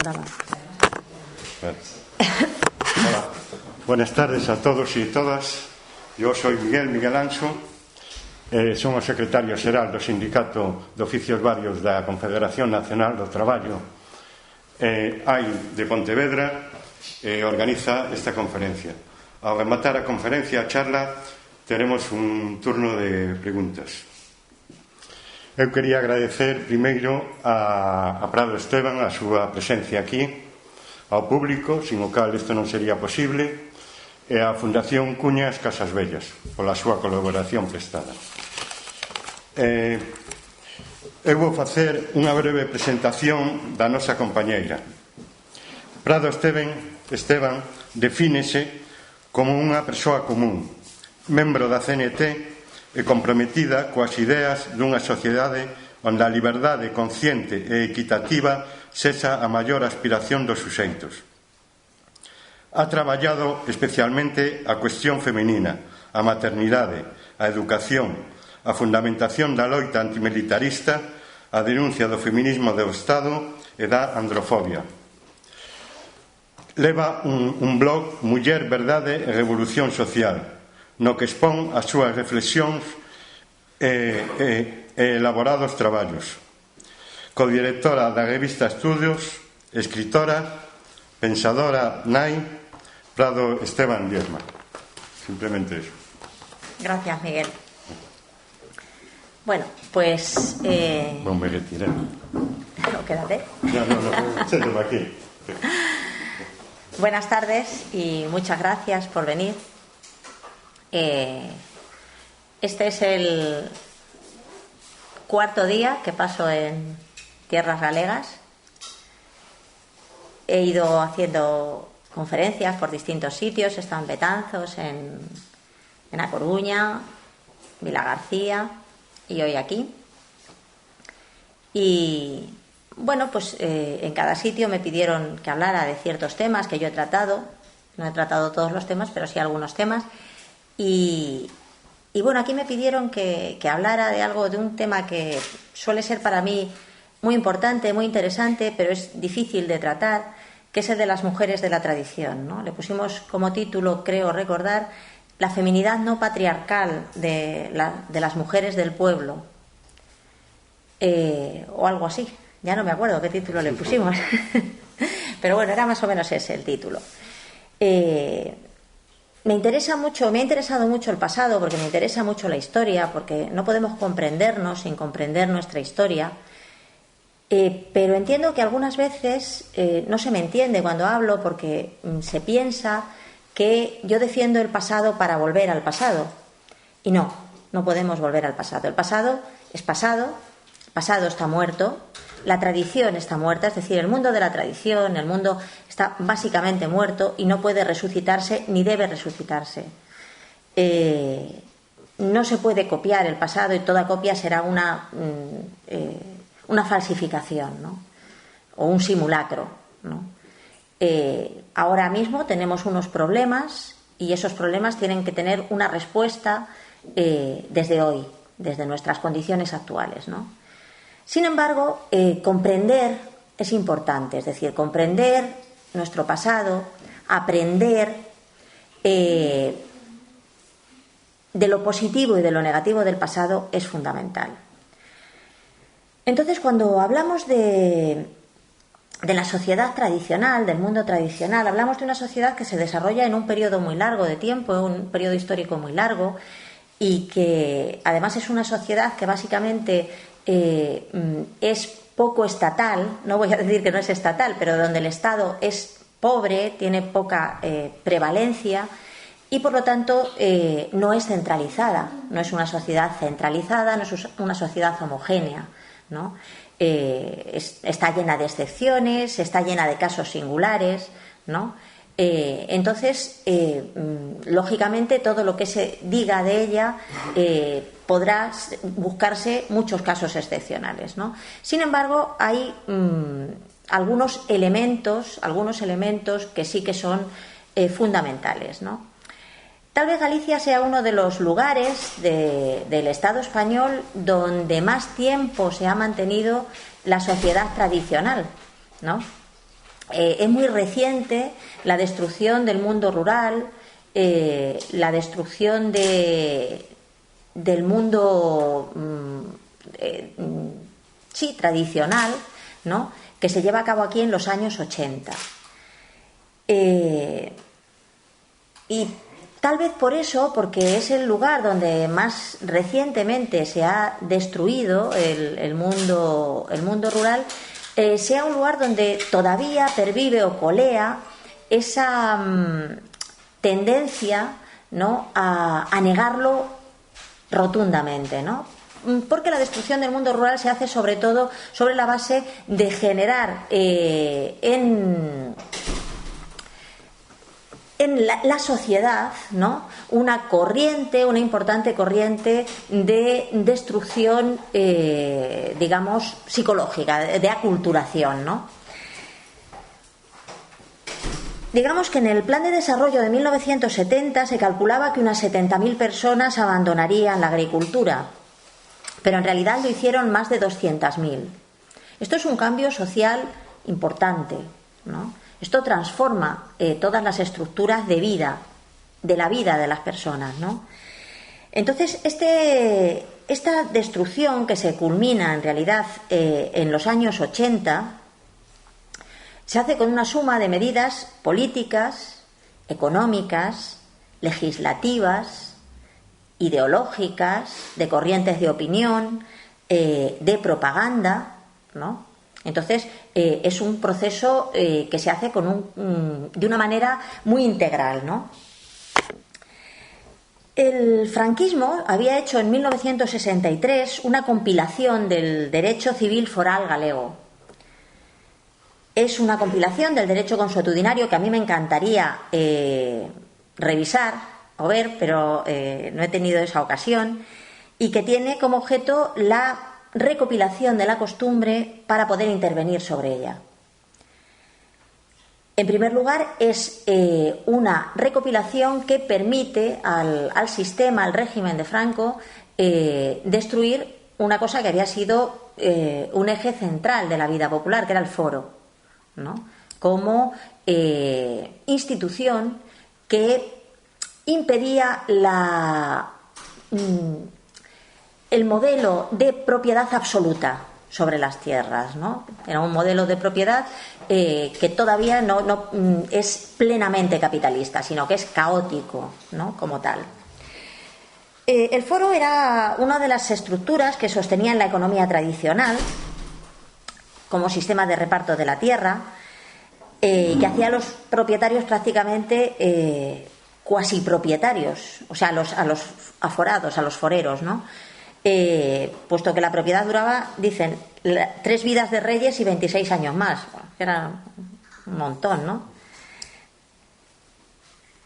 acordaba. Hola. Buenas tardes a todos y todas. Yo soy Miguel Anxo. Son o secretario xeral do Sindicato de Oficios Varios da Confederación Nacional do Traballo de Pontevedra, organiza esta conferencia. Ao rematar a conferencia, a charla, teremos un turno de preguntas. Eu quería agradecer primeiro a Prado Esteban a súa presencia aquí, ao público, sin o cal isto non sería posible, e a Fundación Cuñas Casas Bellas pola súa colaboración prestada. Eu vou facer unha breve presentación da nosa compañeira. Prado Esteban defínese como unha persoa común, membro da CNT e comprometida coas ideas dunha sociedade onde a liberdade consciente e equitativa sexa a maior aspiración dos suxeitos. Ha traballado especialmente a cuestión feminina, a maternidade, a educación, a fundamentación da loita antimilitarista, a denuncia do feminismo do Estado e da androfobia. Leva un blog Muller, Verdade e Revolución Social, no que expón as súas reflexións e elaborados traballos. Codirectora da revista Estudios, escritora, pensadora nai, Prado Esteban Diezma. Simplemente eso. Gracias, Miguel. Bueno, pues... Bueno, me retiré. No, quédate. No, siéntame aquí. Buenas tardes y muchas gracias por venir. Este es el cuarto día que paso en tierras galegas. He ido haciendo conferencias por distintos sitios. He estado en Betanzos, en A Coruña, Vilagarcía y hoy aquí. Y bueno, pues en cada sitio me pidieron que hablara de ciertos temas que yo he tratado. No he tratado todos los temas, pero sí algunos temas. Y bueno, aquí me pidieron que hablara de un tema que suele ser para mí muy importante, muy interesante, pero es difícil de tratar, que es el de las mujeres de la tradición, ¿no? Le pusimos como título, creo recordar, la feminidad no patriarcal de las mujeres del pueblo, o algo así. Ya no me acuerdo qué título le pusimos, pero bueno, era más o menos ese el título. Me ha interesado mucho el pasado, porque me interesa mucho la historia, porque no podemos comprendernos sin comprender nuestra historia. Pero entiendo que algunas veces no se me entiende cuando hablo, porque se piensa que yo defiendo el pasado para volver al pasado. Y no podemos volver al pasado. El pasado es pasado, el pasado está muerto, la tradición está muerta, es decir, el mundo de la tradición, el mundo está básicamente muerto y no puede resucitarse ni debe resucitarse. No se puede copiar el pasado y toda copia será una falsificación, ¿no? O un simulacro, ¿no? Ahora mismo tenemos unos problemas y esos problemas tienen que tener una respuesta desde hoy, desde nuestras condiciones actuales, ¿no? Sin embargo, comprender es importante, es decir, comprender nuestro pasado, aprender de lo positivo y de lo negativo del pasado es fundamental. Entonces, cuando hablamos de la sociedad tradicional, del mundo tradicional, hablamos de una sociedad que se desarrolla en un periodo muy largo de tiempo, un periodo histórico muy largo, y que además es una sociedad que básicamente es poco estatal. No voy a decir que no es estatal, pero donde el Estado es pobre, tiene poca prevalencia y por lo tanto no es centralizada, no es una sociedad centralizada, no es una sociedad homogénea, ¿no? Está llena de excepciones, está llena de casos singulares, ¿no? Entonces, lógicamente, todo lo que se diga de ella podrá buscarse muchos casos excepcionales, ¿no? Sin embargo, hay algunos elementos que sí que son fundamentales, ¿no? Tal vez Galicia sea uno de los lugares del Estado español donde más tiempo se ha mantenido la sociedad tradicional, ¿no? es muy reciente la destrucción del mundo rural, la destrucción del mundo sí, tradicional, ¿no?, que se lleva a cabo aquí en los años 80. Y tal vez por eso, porque es el lugar donde más recientemente se ha destruido el mundo rural, sea un lugar donde todavía pervive o colea esa tendencia, ¿no?, a negarlo rotundamente, ¿no? Porque la destrucción del mundo rural se hace sobre todo sobre la base de generar en la sociedad, ¿no?, una importante corriente de destrucción, digamos, psicológica, de aculturación, ¿no? Digamos que en el Plan de Desarrollo de 1970 se calculaba que unas 70.000 personas abandonarían la agricultura, pero en realidad lo hicieron más de 200.000. Esto es un cambio social importante, ¿no? Esto transforma todas las estructuras de la vida de las personas, ¿no? Entonces, esta destrucción que se culmina en realidad en los años 80 se hace con una suma de medidas políticas, económicas, legislativas, ideológicas, de corrientes de opinión, de propaganda, ¿no? Entonces, es un proceso que se hace de una manera muy integral, ¿no? El franquismo había hecho en 1963 una compilación del derecho civil foral galego. Es una compilación del derecho consuetudinario que a mí me encantaría revisar o ver, pero no he tenido esa ocasión, y que tiene como objeto la recopilación de la costumbre para poder intervenir sobre ella. En primer lugar, es una recopilación que permite al sistema, al régimen de Franco, destruir una cosa que había sido un eje central de la vida popular, que era el foro, ¿no?, como institución que impedía el modelo de propiedad absoluta sobre las tierras, ¿no? Era un modelo de propiedad que todavía no es plenamente capitalista, sino que es caótico, ¿no?, como tal. El foro era una de las estructuras que sostenían la economía tradicional como sistema de reparto de la tierra, que hacía a los propietarios prácticamente cuasi propietarios, o sea, a los aforados, a los foreros, ¿no? Puesto que la propiedad duraba, dicen, 3 vidas de reyes y 26 años más. Bueno, era un montón, ¿no?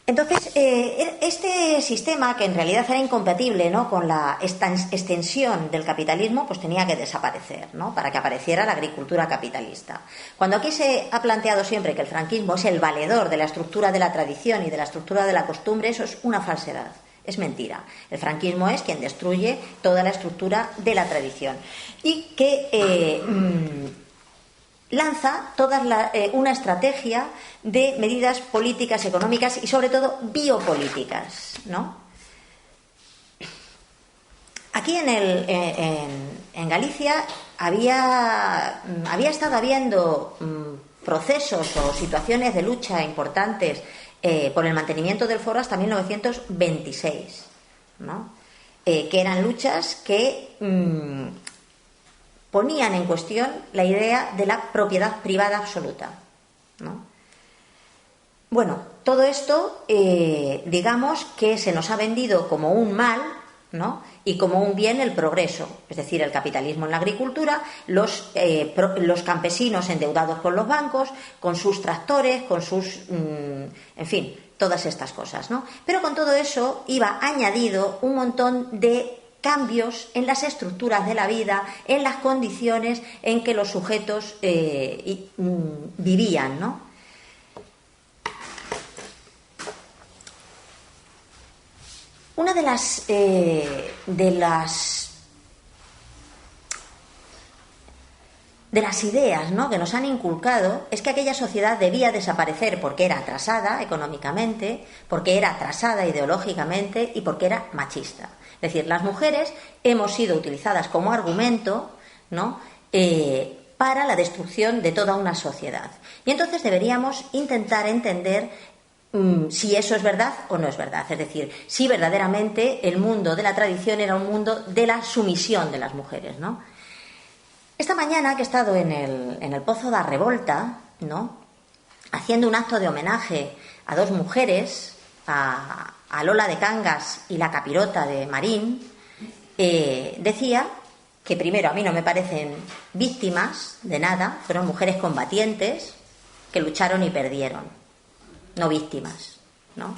Entonces, este sistema, que en realidad era incompatible, ¿no?, con la extensión del capitalismo, pues tenía que desaparecer, ¿no?, para que apareciera la agricultura capitalista. Cuando aquí se ha planteado siempre que el franquismo es el valedor de la estructura de la tradición y de la estructura de la costumbre, eso es una falsedad. Es mentira. El franquismo es quien destruye toda la estructura de la tradición y que lanza una estrategia de medidas políticas, económicas y sobre todo biopolíticas, ¿no? Aquí en Galicia había estado habiendo procesos o situaciones de lucha importantes por el mantenimiento del foro hasta 1926, ¿no? Que eran luchas que ponían en cuestión la idea de la propiedad privada absoluta, ¿no? Bueno, todo esto, digamos que se nos ha vendido como un mal, ¿no?, y como un bien el progreso, es decir, el capitalismo en la agricultura, los campesinos endeudados con los bancos, con sus tractores, con sus, en fin, todas estas cosas, ¿no? Pero con todo eso iba añadido un montón de cambios en las estructuras de la vida, en las condiciones en que los sujetos vivían, ¿no? Una de de las ideas, ¿no?, que nos han inculcado es que aquella sociedad debía desaparecer porque era atrasada económicamente, porque era atrasada ideológicamente y porque era machista. Es decir, las mujeres hemos sido utilizadas como argumento, ¿no?, para la destrucción de toda una sociedad. Y entonces deberíamos intentar entender si eso es verdad o no es verdad. Es decir, si verdaderamente el mundo de la tradición era un mundo de la sumisión de las mujeres, ¿no? Esta mañana que he estado en el Pozo da Revolta, ¿no?, haciendo un acto de homenaje a dos mujeres, a Lola de Cangas y la Capirota de Marín, decía que primero a mí no me parecen víctimas de nada, fueron mujeres combatientes que lucharon y perdieron, no víctimas, ¿no?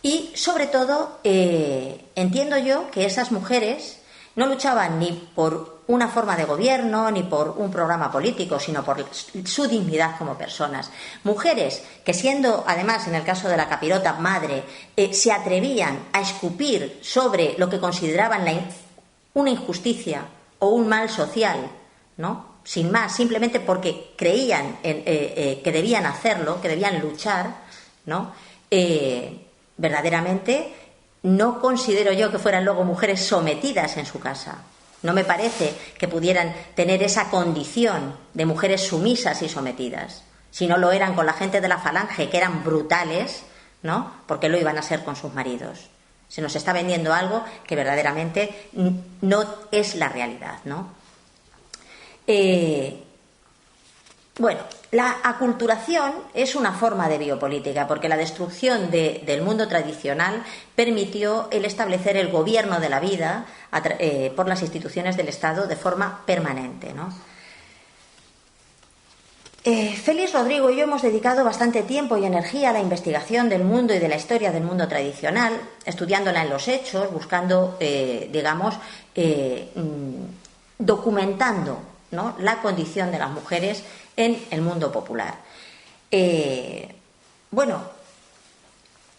Y sobre todo entiendo yo que esas mujeres no luchaban ni por una forma de gobierno ni por un programa político, sino por su dignidad como personas. Mujeres que, siendo además en el caso de la Capirota madre, se atrevían a escupir sobre lo que consideraban una injusticia o un mal social, ¿no?, sin más, simplemente porque creían que debían hacerlo, que debían luchar, ¿no? Verdaderamente no considero yo que fueran luego mujeres sometidas en su casa. No me parece que pudieran tener esa condición de mujeres sumisas y sometidas. Si no lo eran con la gente de la Falange, que eran brutales, ¿no?, porque lo iban a ser con sus maridos. Se nos está vendiendo algo que verdaderamente no es la realidad, ¿no? Bueno, la aculturación es una forma de biopolítica, porque la destrucción del mundo tradicional permitió el establecer el gobierno de la vida por las instituciones del Estado de forma permanente, ¿no? Félix Rodrigo y yo hemos dedicado bastante tiempo y energía a la investigación del mundo y de la historia del mundo tradicional, estudiándola en los hechos, buscando, documentando, ¿no?, la condición de las mujeres en el mundo popular. Bueno,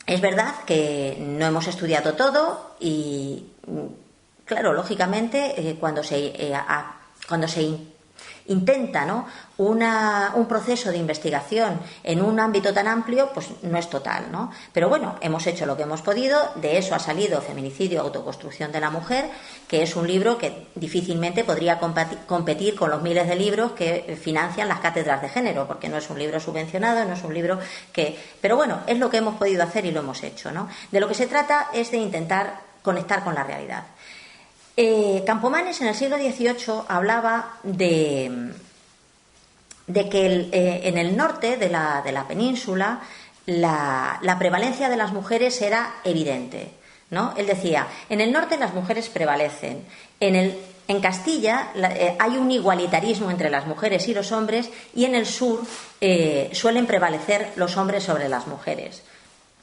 es verdad que no hemos estudiado todo y, claro, lógicamente, cuando se intenta, ¿no?, un proceso de investigación en un ámbito tan amplio, pues no es total, ¿no? Pero bueno, hemos hecho lo que hemos podido. De eso ha salido Feminicidio, autoconstrucción de la mujer, que es un libro que difícilmente podría competir con los miles de libros que financian las cátedras de género, porque no es un libro subvencionado, no es un libro que... Pero bueno, es lo que hemos podido hacer y lo hemos hecho, ¿no? De lo que se trata es de intentar conectar con la realidad. Campomanes en el siglo XVIII hablaba de que en el norte de la península la prevalencia de las mujeres era evidente, ¿no? Él decía, en el norte las mujeres prevalecen, en Castilla hay un igualitarismo entre las mujeres y los hombres, y en el sur suelen prevalecer los hombres sobre las mujeres.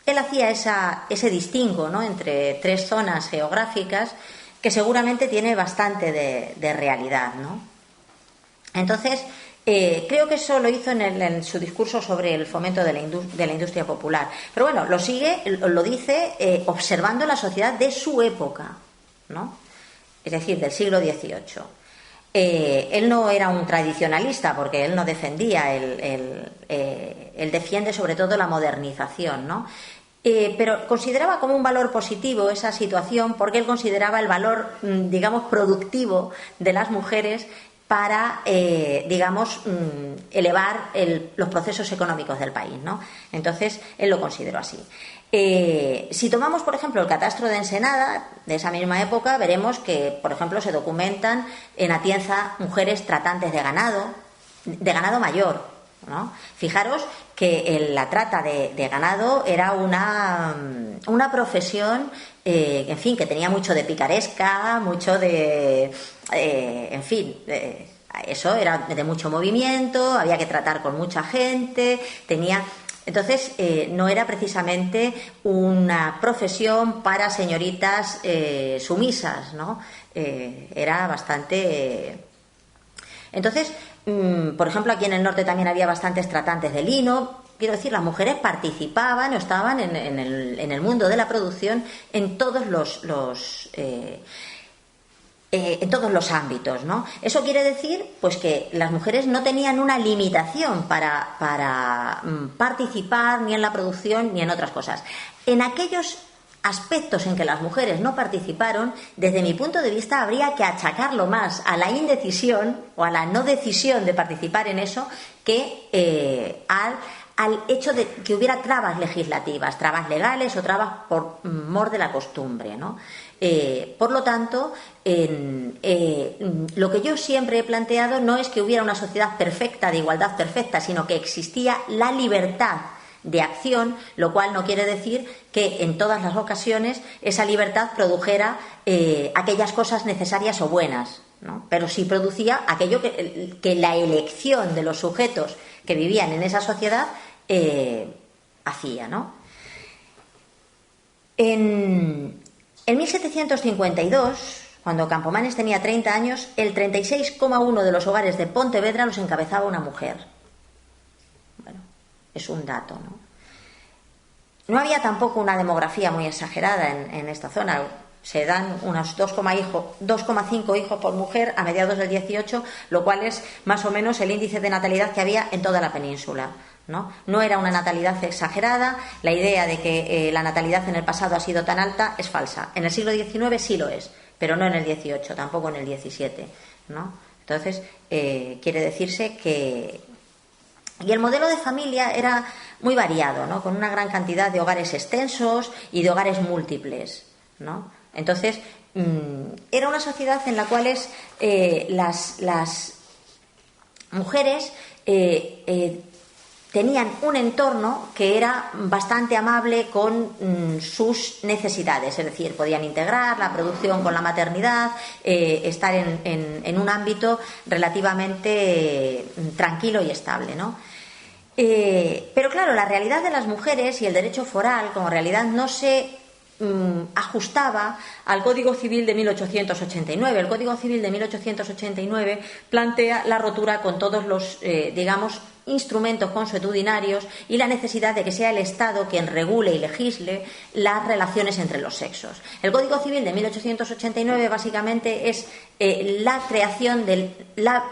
Él hacía ese distingo, ¿no?, entre tres zonas geográficas que seguramente tiene bastante de realidad, ¿no? Entonces, creo que eso lo hizo en su discurso sobre el fomento de la industria popular. Pero bueno, lo dice observando la sociedad de su época, ¿no?, es decir, del siglo XVIII. Él no era un tradicionalista, porque él no defendía, él defiende sobre todo la modernización, ¿no? Pero consideraba como un valor positivo esa situación, porque él consideraba el valor, productivo de las mujeres para, elevar los procesos económicos del país, ¿no? Entonces, él lo consideró así. Si tomamos, por ejemplo, el catastro de Ensenada, de esa misma época, veremos que, por ejemplo, se documentan en Atienza mujeres tratantes de ganado mayor, ¿no? Fijaros que la trata de ganado era una profesión, en fin, que tenía mucho de picaresca, mucho de... eso era de mucho movimiento, había que tratar con mucha gente, Entonces, no era precisamente una profesión para señoritas sumisas, ¿no? Era bastante... Entonces, por ejemplo, aquí en el norte también había bastantes tratantes de lino. Quiero decir, las mujeres participaban o estaban en el mundo de la producción en todos en todos los ámbitos, ¿no? Eso quiere decir pues que las mujeres no tenían una limitación para participar ni en la producción ni en otras cosas. En aquellos aspectos en que las mujeres no participaron, desde mi punto de vista habría que achacarlo más a la indecisión o a la no decisión de participar en eso que al hecho de que hubiera trabas legislativas, trabas legales o trabas por mor de la costumbre, ¿no? Por lo tanto, lo que yo siempre he planteado no es que hubiera una sociedad perfecta, de igualdad perfecta, sino que existía la libertad de acción, lo cual no quiere decir que en todas las ocasiones esa libertad produjera aquellas cosas necesarias o buenas, ¿no? Pero sí producía aquello que la elección de los sujetos que vivían en esa sociedad hacía, ¿no? En 1752, cuando Campomanes tenía 30 años, el 36,1% de los hogares de Pontevedra los encabezaba una mujer. Bueno, es un dato, ¿no? No había tampoco una demografía muy exagerada en esta zona. Se dan unos 2,5 hijos por mujer a mediados del 18, lo cual es más o menos el índice de natalidad que había en toda la península, ¿no? No era una natalidad exagerada. La idea de que la natalidad en el pasado ha sido tan alta es falsa. En el siglo XIX sí lo es, pero no en el XVIII, tampoco en el XVII, ¿no? Entonces, quiere decirse que... Y el modelo de familia era muy variado, ¿no? Con una gran cantidad de hogares extensos y de hogares múltiples, ¿no? Entonces, era una sociedad en la cual las mujeres tenían un entorno que era bastante amable con sus necesidades, es decir, podían integrar la producción con la maternidad, estar en un ámbito relativamente tranquilo y estable, ¿no? Pero claro, la realidad de las mujeres y el derecho foral como realidad no se ajustaba al Código Civil de 1889. El Código Civil de 1889 plantea la rotura con todos los, instrumentos consuetudinarios y la necesidad de que sea el Estado quien regule y legisle las relaciones entre los sexos. El Código Civil de 1889 básicamente es la creación de la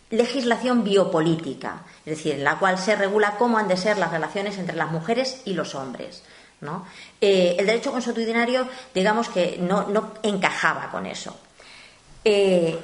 legislación biopolítica, es decir, en la cual se regula cómo han de ser las relaciones entre las mujeres y los hombres, ¿no? El derecho consuetudinario, digamos que no encajaba con eso.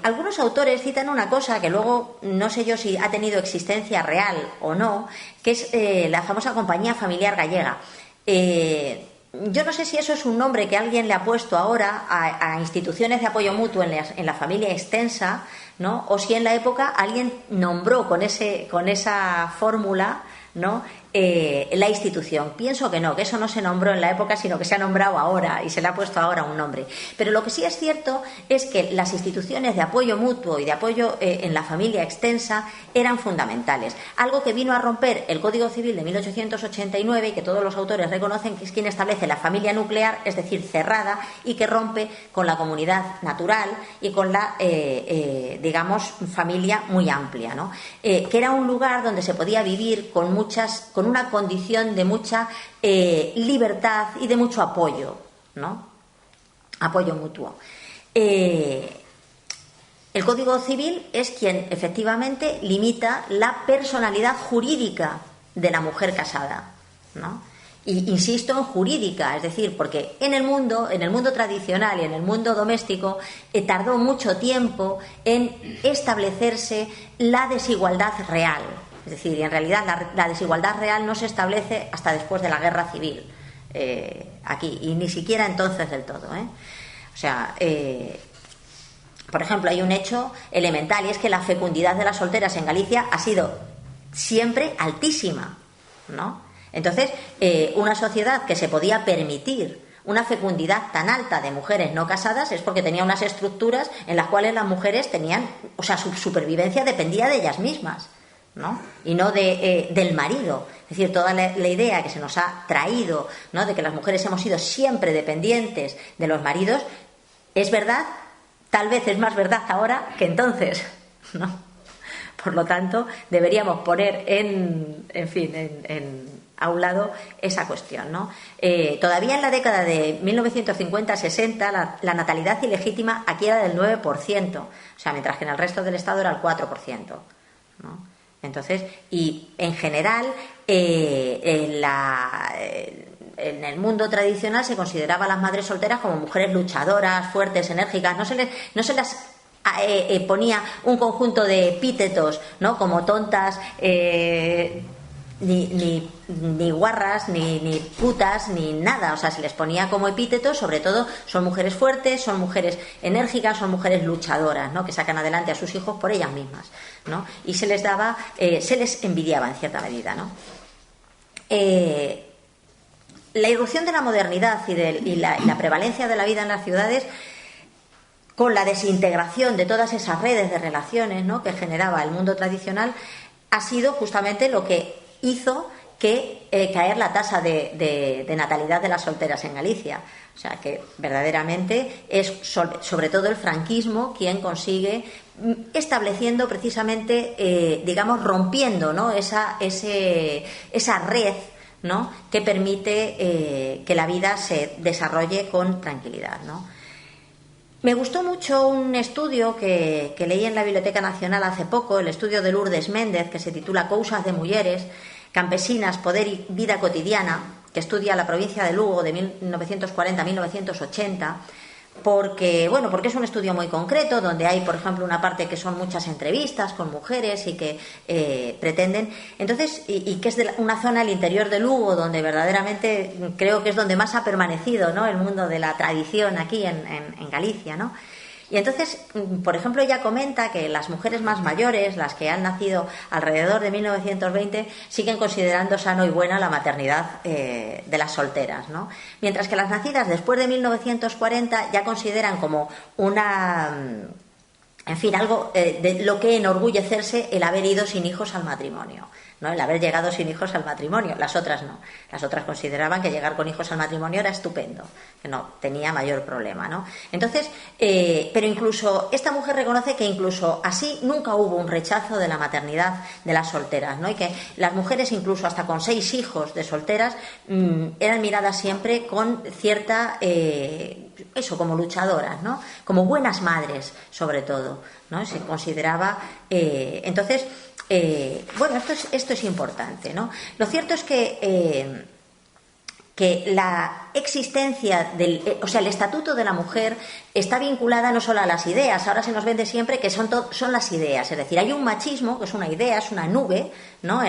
Algunos autores citan una cosa que luego no sé yo si ha tenido existencia real o no, que es la famosa Compañía Familiar Gallega. Yo no sé si eso es un nombre que alguien le ha puesto ahora a instituciones de apoyo mutuo en la familia extensa, ¿no? O si en la época alguien nombró con esa fórmula, ¿no? La institución. Pienso que no, que eso no se nombró en la época, sino que se ha nombrado ahora y se le ha puesto ahora un nombre. Pero lo que sí es cierto es que las instituciones de apoyo mutuo y de apoyo en la familia extensa eran fundamentales. Algo que vino a romper el Código Civil de 1889 y que todos los autores reconocen que es quien establece la familia nuclear, es decir, cerrada, y que rompe con la comunidad natural y con la, familia muy amplia, ¿no? Que era un lugar donde se podía vivir con una condición de mucha libertad y de mucho apoyo, ¿no? Apoyo mutuo. El Código Civil es quien efectivamente limita la personalidad jurídica de la mujer casada, ¿no? Y insisto en jurídica, es decir, porque en el mundo tradicional y en el mundo doméstico tardó mucho tiempo en establecerse la desigualdad real. Es decir, y en realidad la desigualdad real no se establece hasta después de la guerra civil aquí, y ni siquiera entonces del todo, ¿eh? O sea, por ejemplo, hay un hecho elemental y es que la fecundidad de las solteras en Galicia ha sido siempre altísima, ¿no? Entonces, una sociedad que se podía permitir una fecundidad tan alta de mujeres no casadas es porque tenía unas estructuras en las cuales las mujeres tenían, o sea, su supervivencia dependía de ellas mismas, ¿no? Y no del marido. Es decir, toda la idea que se nos ha traído, ¿no?, de que las mujeres hemos sido siempre dependientes de los maridos, es verdad, tal vez es más verdad ahora que entonces, ¿no? Por lo tanto, deberíamos poner en a un lado esa cuestión, ¿no? Todavía en la década de 1950-60 la natalidad ilegítima aquí era del 9%, o sea, mientras que en el resto del Estado era el 4%, ¿no? Entonces, y en general en el mundo tradicional se consideraba a las madres solteras como mujeres luchadoras, fuertes, enérgicas. No se las ponía un conjunto de epítetos, ¿no? Como tontas, ni guarras, ni putas, ni nada. O sea, se les ponía como epítetos. Sobre todo son mujeres fuertes, son mujeres enérgicas, son mujeres luchadoras, ¿no? Que sacan adelante a sus hijos por ellas mismas, ¿no? Y se les daba, se les envidiaba en cierta medida, ¿no? La irrupción de la modernidad y la prevalencia de la vida en las ciudades, con la desintegración de todas esas redes de relaciones, ¿no? Que generaba el mundo tradicional, ha sido justamente lo que hizo que caer la tasa de natalidad de las solteras en Galicia. O sea, que verdaderamente es sobre todo el franquismo quien consigue, estableciendo precisamente, digamos, rompiendo, ¿no? esa red, ¿no? Que permite que la vida se desarrolle con tranquilidad, ¿no? Me gustó mucho un estudio que leí en la Biblioteca Nacional hace poco, el estudio de Lourdes Méndez, que se titula Cousas de Mujeres, Campesinas, Poder y Vida Cotidiana, que estudia la provincia de Lugo de 1940 a 1980, porque es un estudio muy concreto, donde hay, por ejemplo, una parte que son muchas entrevistas con mujeres y que pretenden, entonces, y que es de una zona al interior de Lugo, donde verdaderamente creo que es donde más ha permanecido, ¿no? El mundo de la tradición aquí en Galicia, ¿no? Y entonces, por ejemplo, ella comenta que las mujeres más mayores, las que han nacido alrededor de 1920, siguen considerando sano y buena la maternidad de las solteras, ¿no? Mientras que las nacidas después de 1940 ya consideran como algo de lo que enorgullecerse el haber ido sin hijos al matrimonio, ¿no? El haber llegado sin hijos al matrimonio. Las otras no. Las otras consideraban que llegar con hijos al matrimonio era estupendo, que no tenía mayor problema, ¿no? Entonces, pero incluso esta mujer reconoce que incluso así nunca hubo un rechazo de la maternidad de las solteras, ¿no? Y que las mujeres, incluso hasta con 6 hijos de solteras, eran miradas siempre con cierta como luchadoras, ¿no? Como buenas madres, sobre todo, ¿no? Se consideraba entonces, esto es importante, ¿no? Lo cierto es que la existencia el estatuto de la mujer está vinculada no solo a las ideas. Ahora se nos vende siempre que son las ideas, es decir, hay un machismo que es una idea, es una nube, ¿no?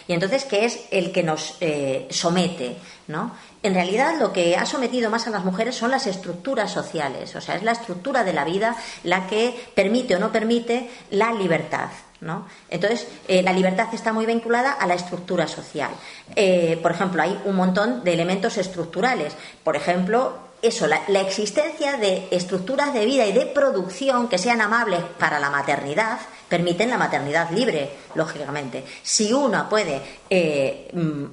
Y entonces que es el que nos somete, ¿no? En realidad lo que ha sometido más a las mujeres son las estructuras sociales, o sea, es la estructura de la vida la que permite o no permite la libertad, ¿no? Entonces, la libertad está muy vinculada a la estructura social. Por ejemplo, hay un montón de elementos estructurales. Por ejemplo, la existencia de estructuras de vida y de producción que sean amables para la maternidad permiten la maternidad libre, lógicamente. Si uno puede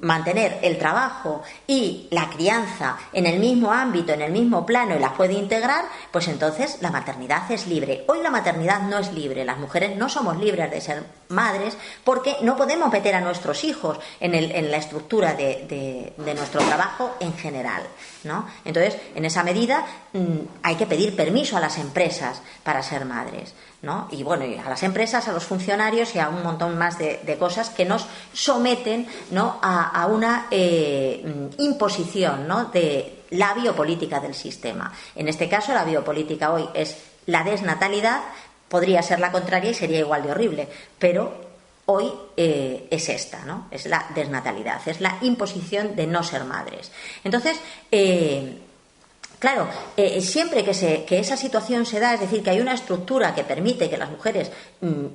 mantener el trabajo y la crianza en el mismo ámbito, en el mismo plano, y las puede integrar, pues entonces la maternidad es libre. Hoy la maternidad no es libre. Las mujeres no somos libres de ser madres porque no podemos meter a nuestros hijos en la estructura de nuestro trabajo en general, ¿no? Entonces, en esa medida hay que pedir permiso a las empresas para ser madres, ¿no? Y a las empresas, a los funcionarios y a un montón más de cosas que nos someten, ¿no? a una imposición, ¿no? de la biopolítica del sistema. En este caso, la biopolítica hoy es la desnatalidad. Podría ser la contraria y sería igual de horrible, pero hoy es esta, ¿no? Es la desnatalidad, es la imposición de no ser madres. Entonces, claro, siempre que esa situación se da, es decir, que hay una estructura que permite que las mujeres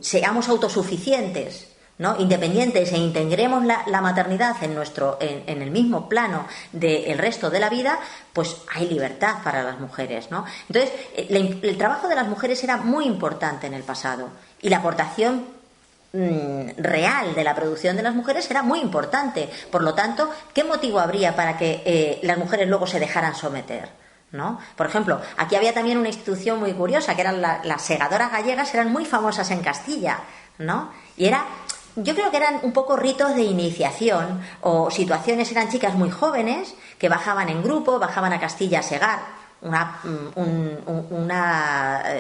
seamos autosuficientes, ¿no? Independientes, e integremos la maternidad en el mismo plano del resto de la vida, pues hay libertad para las mujeres, ¿no? Entonces, el trabajo de las mujeres era muy importante en el pasado y la aportación real de la producción de las mujeres era muy importante. Por lo tanto, ¿qué motivo habría para que las mujeres luego se dejaran someter, ¿no? Por ejemplo, aquí había también una institución muy curiosa, que eran las segadoras gallegas, eran muy famosas en Castilla, ¿no? Y era yo creo que eran un poco ritos de iniciación o situaciones, eran chicas muy jóvenes que bajaban en grupo, bajaban a Castilla a segar, una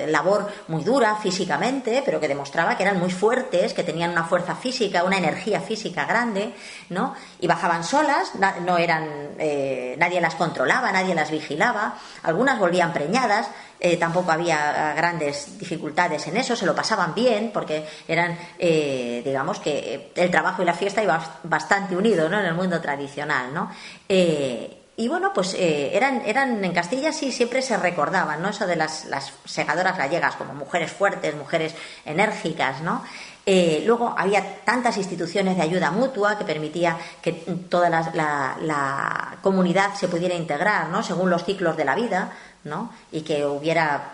labor muy dura físicamente, pero que demostraba que eran muy fuertes, que tenían una fuerza física, una energía física grande, ¿no? Y bajaban solas, no eran, nadie las controlaba, nadie las vigilaba, algunas volvían preñadas. Tampoco había grandes dificultades en eso, se lo pasaban bien porque eran, digamos que el trabajo y la fiesta iban bastante unidos, ¿no? En el mundo tradicional, ¿no? Y bueno, pues eran en Castilla sí siempre se recordaban, ¿no? Eso de las segadoras gallegas como mujeres fuertes, mujeres enérgicas, ¿no? Luego había tantas instituciones de ayuda mutua que permitía que toda la comunidad se pudiera integrar, ¿no? Según los ciclos de la vida, ¿no? Y que hubiera...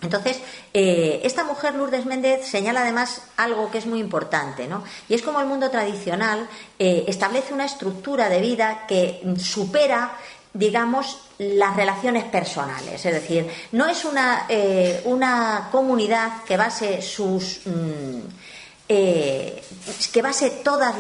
Entonces, esta mujer, Lourdes Méndez, señala además algo que es muy importante, ¿no? Y es como el mundo tradicional establece una estructura de vida que supera, digamos, las relaciones personales. Es decir, no es una comunidad que base todas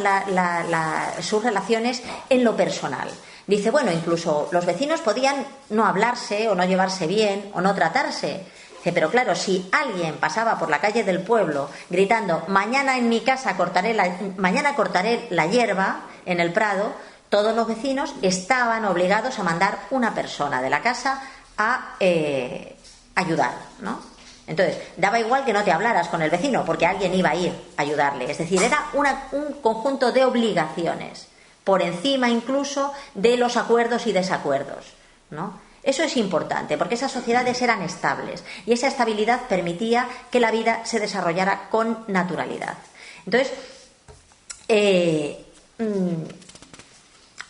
sus relaciones en lo personal. Dice, bueno, incluso los vecinos podían no hablarse o no llevarse bien o no tratarse. Dice, pero claro, si alguien pasaba por la calle del pueblo gritando, mañana en mi casa mañana cortaré la hierba en el prado, todos los vecinos estaban obligados a mandar una persona de la casa a ayudar, ¿no? Entonces, daba igual que no te hablaras con el vecino, porque alguien iba a ir a ayudarle. Es decir, era un conjunto de obligaciones, por encima incluso de los acuerdos y desacuerdos, ¿no? Eso es importante, porque esas sociedades eran estables y esa estabilidad permitía que la vida se desarrollara con naturalidad. Entonces,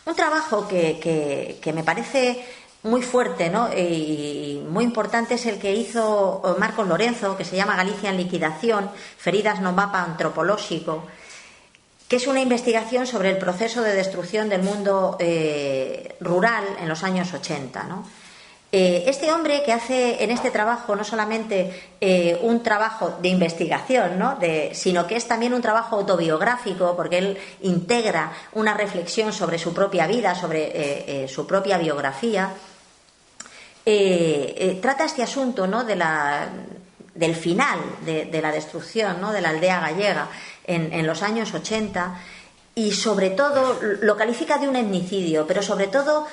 un trabajo que me parece muy fuerte, ¿no? Y muy importante es el que hizo Marcos Lorenzo, que se llama Galicia en liquidación, feridas no mapa antropolóxico, que es una investigación sobre el proceso de destrucción del mundo rural en los años 80, ¿no? Este hombre que hace en este trabajo no solamente un trabajo de investigación, ¿no? Sino que es también un trabajo autobiográfico, porque él integra una reflexión sobre su propia vida, sobre su propia biografía, trata este asunto, ¿no? Del final de la destrucción, ¿no? De la aldea gallega en los años 80, y sobre todo lo califica de un etnicidio, pero sobre todo,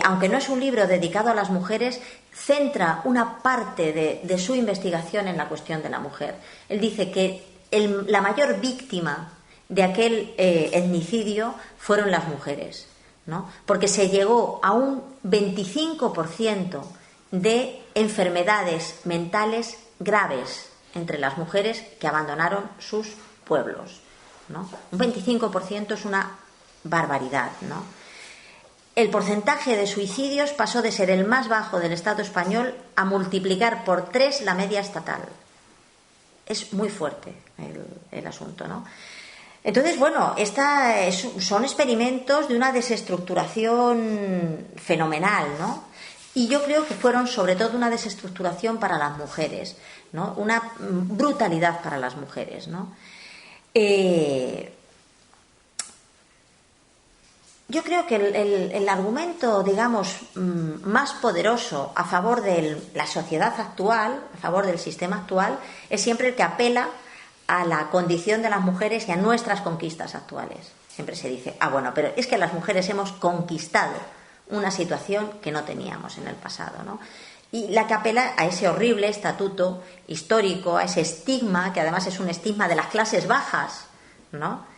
aunque no es un libro dedicado a las mujeres, centra una parte de su investigación en la cuestión de la mujer. Él dice que la mayor víctima de aquel etnicidio fueron las mujeres, ¿no? Porque se llegó a un 25% de enfermedades mentales graves entre las mujeres que abandonaron sus pueblos, ¿no? Un 25% es una barbaridad, ¿no? El porcentaje de suicidios pasó de ser el más bajo del Estado español a multiplicar por 3 la media estatal. Es muy fuerte el asunto, ¿no? Entonces, bueno, son experimentos de una desestructuración fenomenal, ¿no? Y yo creo que fueron sobre todo una desestructuración para las mujeres, ¿no? Una brutalidad para las mujeres, ¿no? Yo creo que el argumento, digamos, más poderoso a favor de la sociedad actual, a favor del sistema actual, es siempre el que apela a la condición de las mujeres y a nuestras conquistas actuales. Siempre se dice, bueno, pero es que las mujeres hemos conquistado una situación que no teníamos en el pasado, ¿no? Y la que apela a ese horrible estatuto histórico, a ese estigma, que además es un estigma de las clases bajas, ¿no?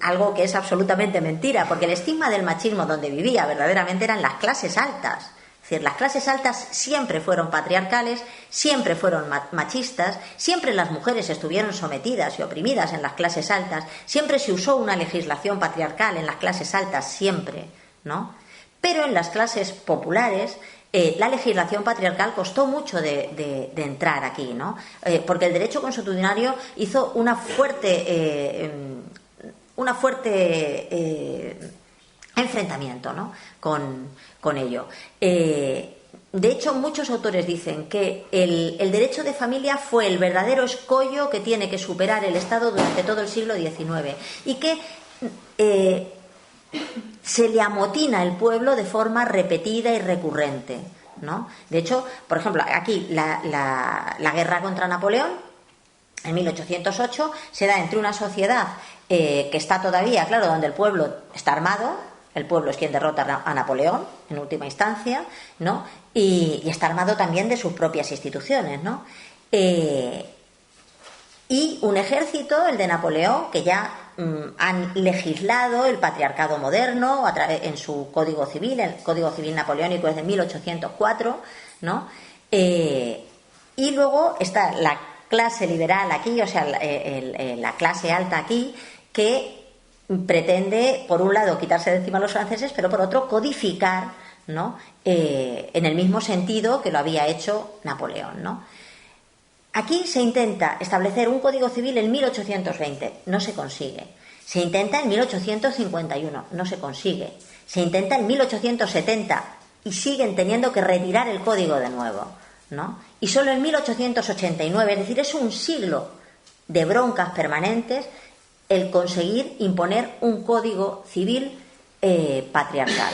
Algo que es absolutamente mentira, porque el estigma del machismo donde vivía verdaderamente eran las clases altas. Es decir, las clases altas siempre fueron patriarcales, siempre fueron machistas, siempre las mujeres estuvieron sometidas y oprimidas en las clases altas, siempre se usó una legislación patriarcal en las clases altas, siempre, ¿no? Pero en las clases populares la legislación patriarcal costó mucho de entrar aquí, ¿no? Porque el derecho consuetudinario hizo una fuerte enfrentamiento, ¿no? con ello. de hecho, muchos autores dicen que el derecho de familia fue el verdadero escollo que tiene que superar el Estado durante todo el siglo XIX y que se le amotina el pueblo de forma repetida y recurrente, ¿no? De hecho, por ejemplo, aquí la guerra contra Napoleón en 1808 se da entre una sociedad que está todavía, claro, donde el pueblo está armado, el pueblo es quien derrota a Napoleón en última instancia, ¿no? Y está armado también de sus propias instituciones, ¿no? Y un ejército, el de Napoleón, que ya han legislado el patriarcado moderno en su Código Civil. El Código Civil napoleónico es de 1804, ¿no? Y luego está la clase liberal aquí, o sea, la clase alta aquí, que pretende, por un lado, quitarse de encima a los franceses, pero por otro, codificar, ¿no? En el mismo sentido que lo había hecho Napoleón, ¿no? Aquí se intenta establecer un código civil en 1820, no se consigue. Se intenta en 1851, no se consigue. Se intenta en 1870 y siguen teniendo que retirar el código de nuevo, ¿no? Y solo en 1889, es decir, es un siglo de broncas permanentes el conseguir imponer un código civil patriarcal.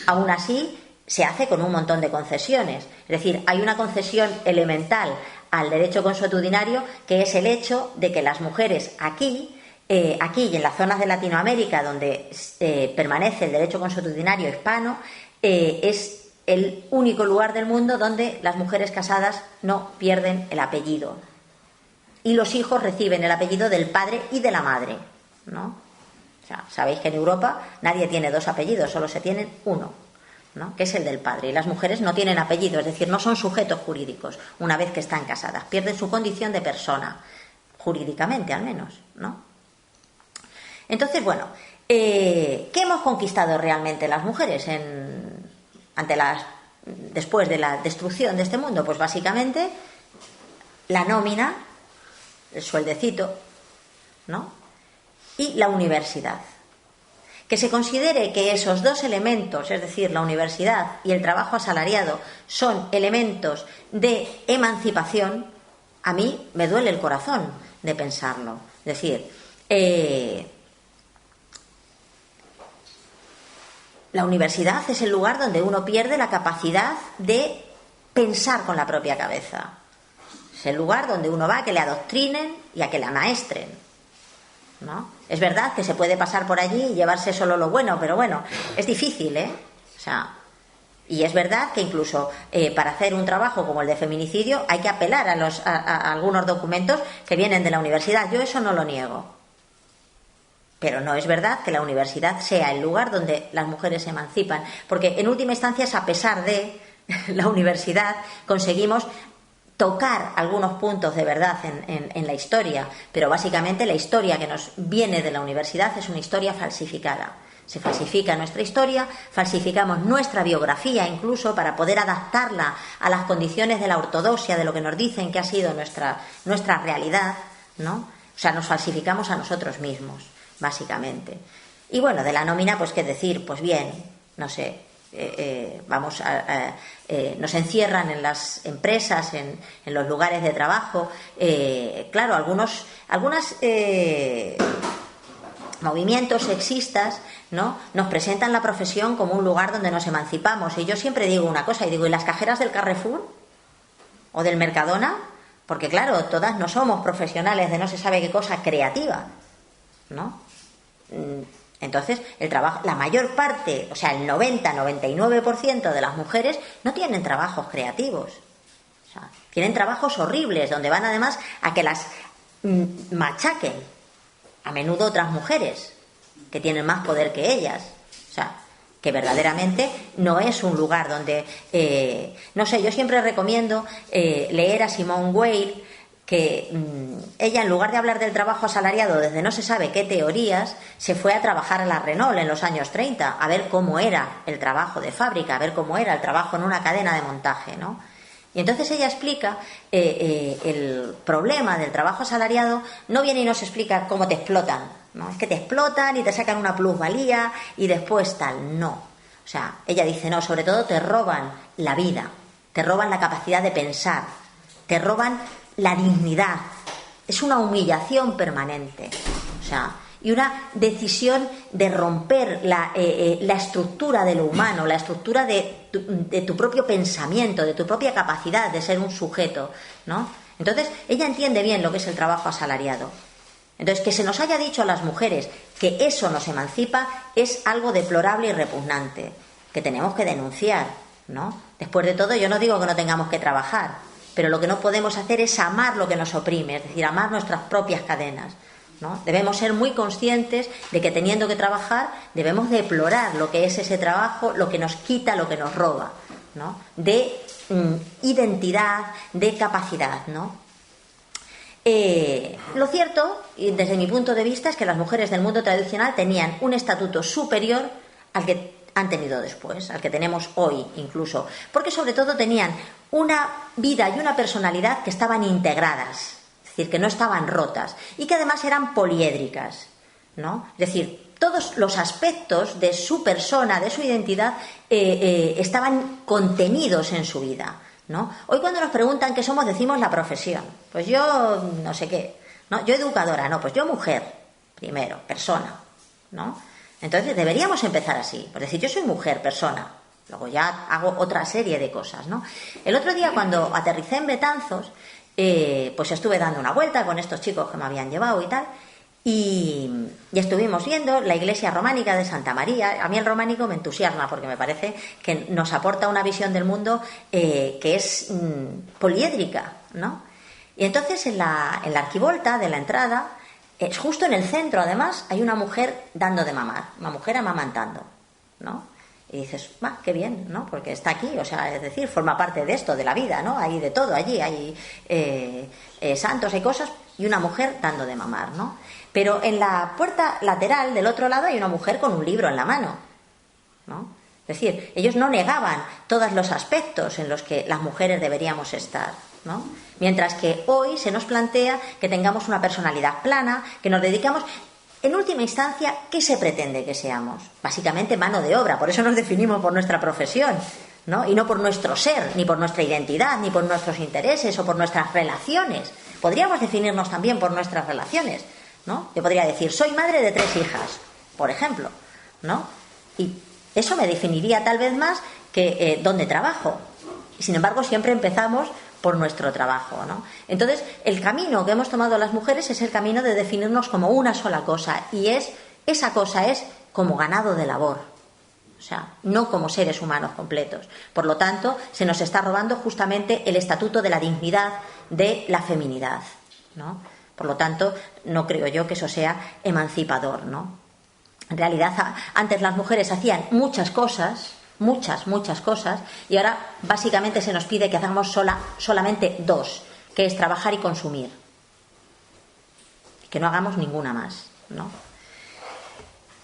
Aún así, se hace con un montón de concesiones. Es decir, hay una concesión elemental al derecho consuetudinario, que es el hecho de que las mujeres aquí y en las zonas de Latinoamérica donde permanece el derecho consuetudinario hispano, es el único lugar del mundo donde las mujeres casadas no pierden el apellido. Y los hijos reciben el apellido del padre y de la madre, ¿no? O sea, sabéis que en Europa nadie tiene dos apellidos, solo se tienen uno, ¿no? Que es el del padre. Y las mujeres no tienen apellido, es decir, no son sujetos jurídicos una vez que están casadas, pierden su condición de persona, jurídicamente al menos, ¿no? Entonces, bueno, ¿qué hemos conquistado realmente las mujeres después de la destrucción de este mundo? Pues básicamente la nómina, el sueldecito, ¿no? Y la universidad. Que se considere que esos dos elementos, es decir, la universidad y el trabajo asalariado, son elementos de emancipación, a mí me duele el corazón de pensarlo. Es decir, la universidad es el lugar donde uno pierde la capacidad de pensar con la propia cabeza. Es el lugar donde uno va a que le adoctrinen y a que la maestren, ¿no? Es verdad que se puede pasar por allí y llevarse solo lo bueno, pero bueno, es difícil, ¿eh? O sea, y es verdad que incluso para hacer un trabajo como el de feminicidio hay que apelar a algunos documentos que vienen de la universidad. Yo eso no lo niego. Pero no es verdad que la universidad sea el lugar donde las mujeres se emancipan, porque en última instancia es a pesar de la universidad conseguimos tocar algunos puntos de verdad en la historia, pero básicamente la historia que nos viene de la universidad es una historia falsificada. Se falsifica nuestra historia, falsificamos nuestra biografía incluso para poder adaptarla a las condiciones de la ortodoxia, de lo que nos dicen que ha sido nuestra realidad, ¿no? O sea, nos falsificamos a nosotros mismos, básicamente. Y bueno, de la nómina, pues qué decir, pues bien, no sé, nos encierran en las empresas, en los lugares de trabajo. Claro, algunos movimientos sexistas, ¿no?, nos presentan la profesión como un lugar donde nos emancipamos. Y yo siempre digo una cosa, y digo, ¿y las cajeras del Carrefour o del Mercadona? Porque claro, todas no somos profesionales de no se sabe qué cosa creativa, ¿no? Entonces, el trabajo, la mayor parte, o sea, el 99% de las mujeres no tienen trabajos creativos. O sea, tienen trabajos horribles, donde van además a que las machaquen, a menudo otras mujeres, que tienen más poder que ellas. O sea, que verdaderamente no es un lugar donde... no sé, yo siempre recomiendo leer a Simone Weil, que ella, en lugar de hablar del trabajo asalariado desde no se sabe qué teorías, se fue a trabajar a la Renault en los años 30, a ver cómo era el trabajo de fábrica, a ver cómo era el trabajo en una cadena de montaje, ¿no? Y entonces ella explica el problema del trabajo asalariado, no viene y nos explica cómo te explotan, ¿no? Es que te explotan y te sacan una plusvalía y después tal, no. O sea, ella dice, no, sobre todo te roban la vida, te roban la capacidad de pensar, te roban la dignidad. Es una humillación permanente. O sea, y una decisión de romper la estructura de lo humano, la estructura de tu propio pensamiento, de tu propia capacidad de ser un sujeto, ¿no? Entonces, ella entiende bien lo que es el trabajo asalariado. Entonces, que se nos haya dicho a las mujeres que eso nos emancipa es algo deplorable y repugnante, que tenemos que denunciar, ¿no? Después de todo, yo no digo que no tengamos que trabajar, pero lo que no podemos hacer es amar lo que nos oprime, es decir, amar nuestras propias cadenas, ¿no? Debemos ser muy conscientes de que teniendo que trabajar debemos deplorar lo que es ese trabajo, lo que nos quita, lo que nos roba, ¿no? De identidad, de capacidad, ¿no? Lo cierto, y desde mi punto de vista, es que las mujeres del mundo tradicional tenían un estatuto superior al que han tenido después, al que tenemos hoy incluso, porque sobre todo tenían una vida y una personalidad que estaban integradas, es decir, que no estaban rotas y que además eran poliédricas, ¿no? Es decir, todos los aspectos de su persona, de su identidad, estaban contenidos en su vida, ¿no? Hoy cuando nos preguntan qué somos decimos la profesión. Pues yo no sé qué, ¿no? Yo educadora, no, pues yo mujer, primero, persona, ¿no? Entonces deberíamos empezar así, por decir, yo soy mujer, persona, luego ya hago otra serie de cosas, ¿no? El otro día cuando aterricé en Betanzos, pues estuve dando una vuelta con estos chicos que me habían llevado y tal, y estuvimos viendo la iglesia románica de Santa María. A mí el románico me entusiasma porque me parece que nos aporta una visión del mundo que es poliédrica, ¿no? Y entonces en la arquivolta de la entrada, justo en el centro además, hay una mujer dando de mamar, una mujer amamantando, ¿no? Y dices, qué bien, ¿no? Porque está aquí, o sea, es decir, forma parte de esto, de la vida, ¿no? Hay de todo allí, hay santos, hay cosas, y una mujer dando de mamar, ¿no? Pero en la puerta lateral del otro lado hay una mujer con un libro en la mano, ¿no? Es decir, ellos no negaban todos los aspectos en los que las mujeres deberíamos estar, ¿no? Mientras que hoy se nos plantea que tengamos una personalidad plana, que nos dedicamos. En última instancia, ¿qué se pretende que seamos? Básicamente mano de obra, por eso nos definimos por nuestra profesión, ¿no? Y no por nuestro ser, ni por nuestra identidad, ni por nuestros intereses o por nuestras relaciones. Podríamos definirnos también por nuestras relaciones, ¿no? Yo podría decir, soy madre de 3 hijas, por ejemplo, ¿no? Y eso me definiría tal vez más que dónde trabajo. Y sin embargo, siempre empezamos por nuestro trabajo, ¿no? Entonces, el camino que hemos tomado las mujeres es el camino de definirnos como una sola cosa, y esa cosa es como ganado de labor, o sea, no como seres humanos completos. Por lo tanto, se nos está robando justamente el estatuto de la dignidad de la feminidad, ¿no? Por lo tanto, no creo yo que eso sea emancipador, ¿no? En realidad, antes las mujeres hacían muchas cosas, y ahora básicamente se nos pide que hagamos solamente 2, que es trabajar y consumir, que no hagamos ninguna más, ¿no?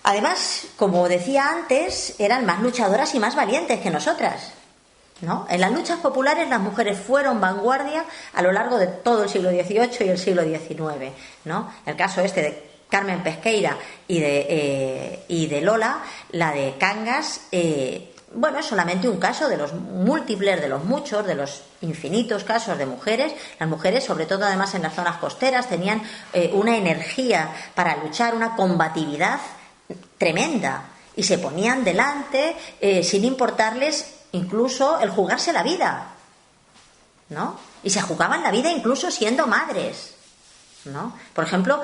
Además, como decía antes, eran más luchadoras y más valientes que nosotras, ¿no? En las luchas populares las mujeres fueron vanguardia a lo largo de todo el siglo XVIII y el siglo XIX, ¿no? El caso de Carmen Pesqueira y de Lola, la de Cangas, es solamente un caso de los múltiples, de los muchos, de los infinitos casos de mujeres. Las mujeres, sobre todo además en las zonas costeras, tenían una energía para luchar, una combatividad tremenda, y se ponían delante sin importarles incluso el jugarse la vida, ¿no? Y se jugaban la vida incluso siendo madres, ¿no? Por ejemplo,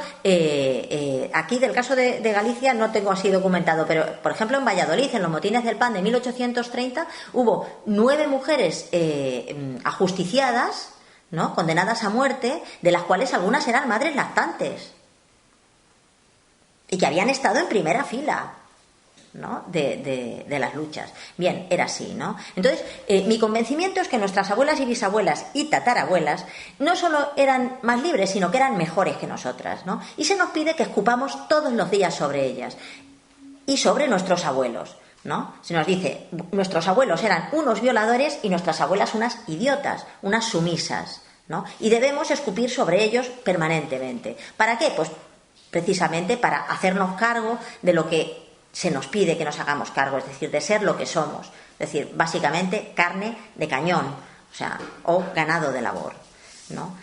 aquí del caso de Galicia no tengo así documentado, pero por ejemplo en Valladolid, en los motines del pan de 1830, hubo 9 mujeres ajusticiadas, ¿no? Condenadas a muerte, de las cuales algunas eran madres lactantes y que habían estado en primera fila, ¿no? de las luchas. Bien, era así, ¿no? Entonces, mi convencimiento es que nuestras abuelas y bisabuelas y tatarabuelas no solo eran más libres, sino que eran mejores que nosotras, ¿no? Y se nos pide que escupamos todos los días sobre ellas y sobre nuestros abuelos, ¿no? Se nos dice, nuestros abuelos eran unos violadores y nuestras abuelas unas idiotas, unas sumisas, ¿no? Y debemos escupir sobre ellos permanentemente. ¿Para qué? Pues precisamente para hacernos cargo de lo que se nos pide que nos hagamos cargo, es decir, de ser lo que somos, es decir, básicamente carne de cañón, o sea, o ganado de labor, ¿no?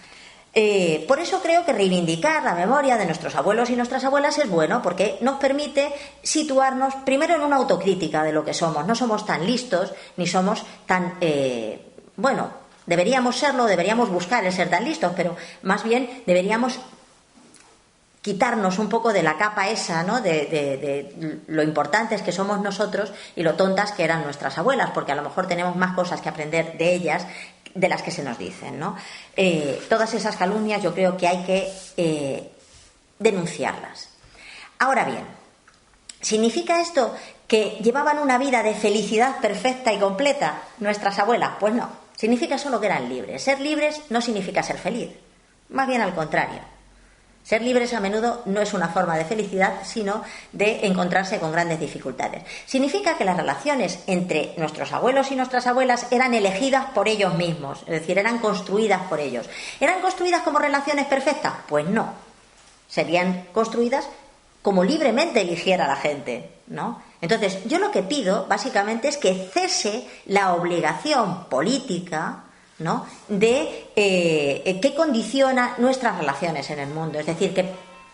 Por eso creo que reivindicar la memoria de nuestros abuelos y nuestras abuelas es bueno, porque nos permite situarnos primero en una autocrítica de lo que somos. No somos tan listos, ni somos tan... bueno, deberíamos serlo, deberíamos buscar el ser tan listos, pero más bien deberíamos quitarnos un poco de la capa esa, ¿no? de lo importantes que somos nosotros y lo tontas que eran nuestras abuelas, porque a lo mejor tenemos más cosas que aprender de ellas de las que se nos dicen, ¿no? Todas esas calumnias yo creo que hay que denunciarlas. Ahora bien, ¿significa esto que llevaban una vida de felicidad perfecta y completa nuestras abuelas? Pues no, significa solo que eran libres. Ser libres no significa ser feliz, más bien al contrario. Ser libres a menudo no es una forma de felicidad, sino de encontrarse con grandes dificultades. Significa que las relaciones entre nuestros abuelos y nuestras abuelas eran elegidas por ellos mismos, es decir, eran construidas por ellos. ¿Eran construidas como relaciones perfectas? Pues no. Serían construidas como libremente eligiera la gente, ¿no? Entonces, yo lo que pido, básicamente, es que cese la obligación política, ¿no? de que condiciona nuestras relaciones en el mundo, es decir, que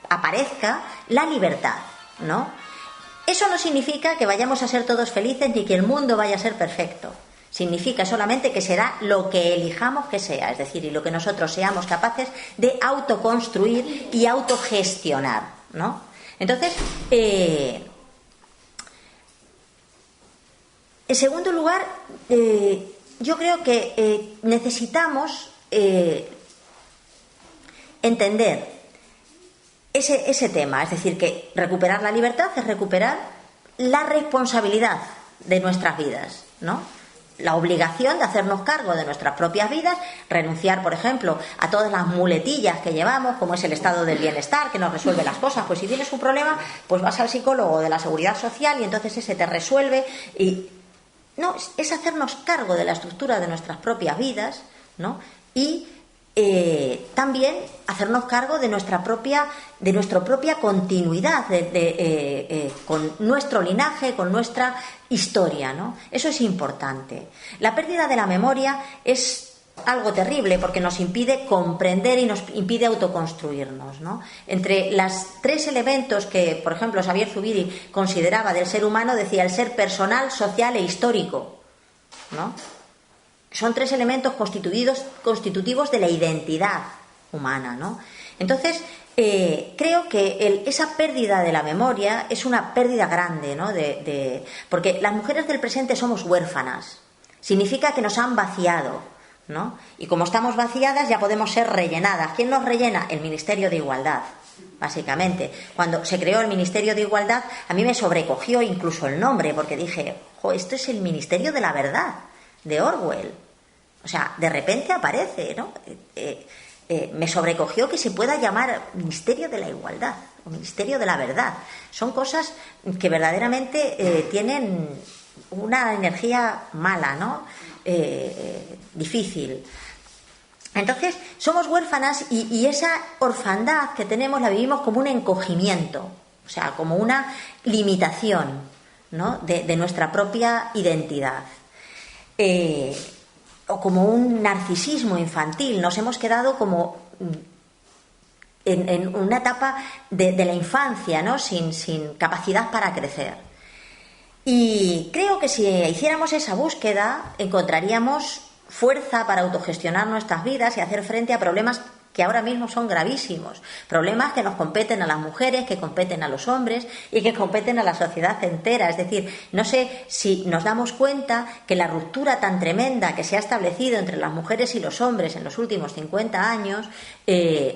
aparezca la libertad, ¿no? Eso no significa que vayamos a ser todos felices ni que el mundo vaya a ser perfecto. Significa solamente que será lo que elijamos que sea, es decir, y lo que nosotros seamos capaces de autoconstruir y autogestionar, ¿no? Entonces, en segundo lugar, yo creo que necesitamos entender ese tema, es decir, que recuperar la libertad es recuperar la responsabilidad de nuestras vidas, ¿no? La obligación de hacernos cargo de nuestras propias vidas, renunciar, por ejemplo, a todas las muletillas que llevamos, como es el estado del bienestar, que nos resuelve las cosas. Pues si tienes un problema, pues vas al psicólogo de la Seguridad Social y entonces ese te resuelve. Y no, es hacernos cargo de la estructura de nuestras propias vidas, ¿no? Y también hacernos cargo de nuestra propia continuidad con nuestro linaje, con nuestra historia, ¿no? Eso es importante. La pérdida de la memoria es algo terrible porque nos impide comprender y nos impide autoconstruirnos, ¿no? Entre los tres elementos que, por ejemplo, Xavier Zubiri consideraba del ser humano, decía el ser personal, social e histórico, ¿no? Son tres elementos constitutivos de la identidad humana, ¿no? Entonces, creo que esa pérdida de la memoria es una pérdida grande, ¿no? Porque las mujeres del presente somos huérfanas. Significa que nos han vaciado, ¿no? Y como estamos vaciadas ya podemos ser rellenadas. ¿Quién nos rellena? El Ministerio de Igualdad, básicamente. Cuando se creó el Ministerio de Igualdad, a mí me sobrecogió incluso el nombre, porque dije, esto es el Ministerio de la Verdad, de Orwell. O sea, de repente aparece, ¿no? Me sobrecogió que se pueda llamar Ministerio de la Igualdad o Ministerio de la Verdad. Son cosas que verdaderamente tienen una energía mala, ¿no? Difícil. Entonces, somos huérfanas y esa orfandad que tenemos la vivimos como un encogimiento, o sea, como una limitación, ¿no? de nuestra propia identidad. O como un narcisismo infantil. Nos hemos quedado como en una etapa de la infancia, ¿no? sin capacidad para crecer. Y creo que si hiciéramos esa búsqueda encontraríamos fuerza para autogestionar nuestras vidas y hacer frente a problemas que ahora mismo son gravísimos, problemas que nos competen a las mujeres, que competen a los hombres y que competen a la sociedad entera. Es decir, no sé si nos damos cuenta que la ruptura tan tremenda que se ha establecido entre las mujeres y los hombres en los últimos 50 años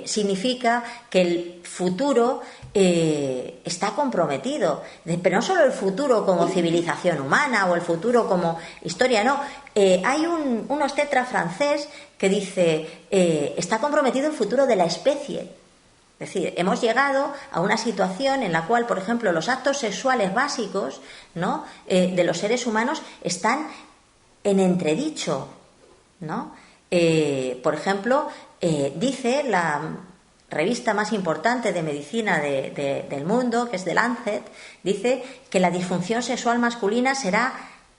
significa que el futuro está comprometido, pero no solo el futuro como civilización humana o el futuro como historia, no. Hay un obstetra francés que dice está comprometido el futuro de la especie. Es decir, hemos llegado a una situación en la cual, por ejemplo, los actos sexuales básicos, ¿no? De los seres humanos están en entredicho, ¿no? Por ejemplo, dice la revista más importante de medicina del mundo, que es The Lancet, dice que la disfunción sexual masculina será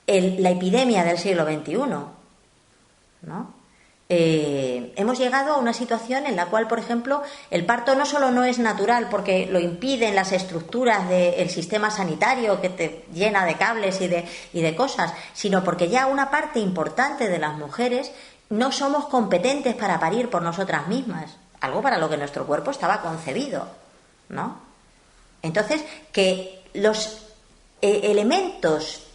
la epidemia del siglo XXI. ¿no? Hemos llegado a una situación en la cual, por ejemplo, el parto no solo no es natural porque lo impiden las estructuras del sistema sanitario que te llena de cables y de cosas, sino porque ya una parte importante de las mujeres no somos competentes para parir por nosotras mismas, algo para lo que nuestro cuerpo estaba concebido, ¿no? Entonces, que los elementos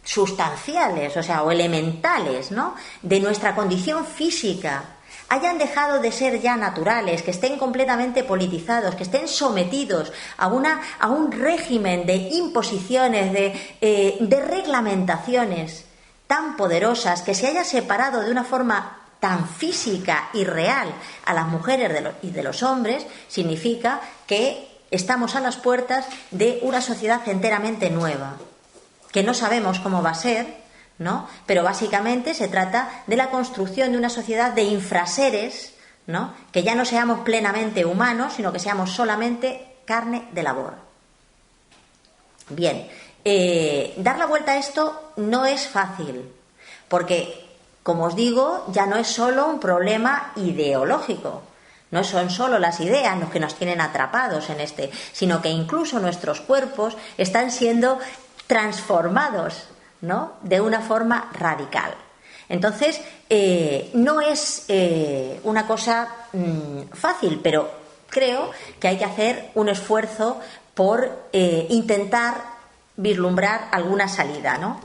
sustanciales, o elementales, ¿no?, de nuestra condición física hayan dejado de ser ya naturales, que estén completamente politizados, que estén sometidos a un régimen de imposiciones, de reglamentaciones tan poderosas, que se haya separado de una forma tan física y real a las mujeres y de los hombres, significa que estamos a las puertas de una sociedad enteramente nueva, que no sabemos cómo va a ser, ¿no? Pero básicamente se trata de la construcción de una sociedad de infraseres, ¿no?, que ya no seamos plenamente humanos, sino que seamos solamente carne de labor. Bien, dar la vuelta a esto no es fácil, porque, como os digo, ya no es solo un problema ideológico. No son solo las ideas los que nos tienen atrapados en sino que incluso nuestros cuerpos están siendo transformados, ¿no?, de una forma radical. Entonces, no es una cosa fácil, pero creo que hay que hacer un esfuerzo por intentar vislumbrar alguna salida, ¿no?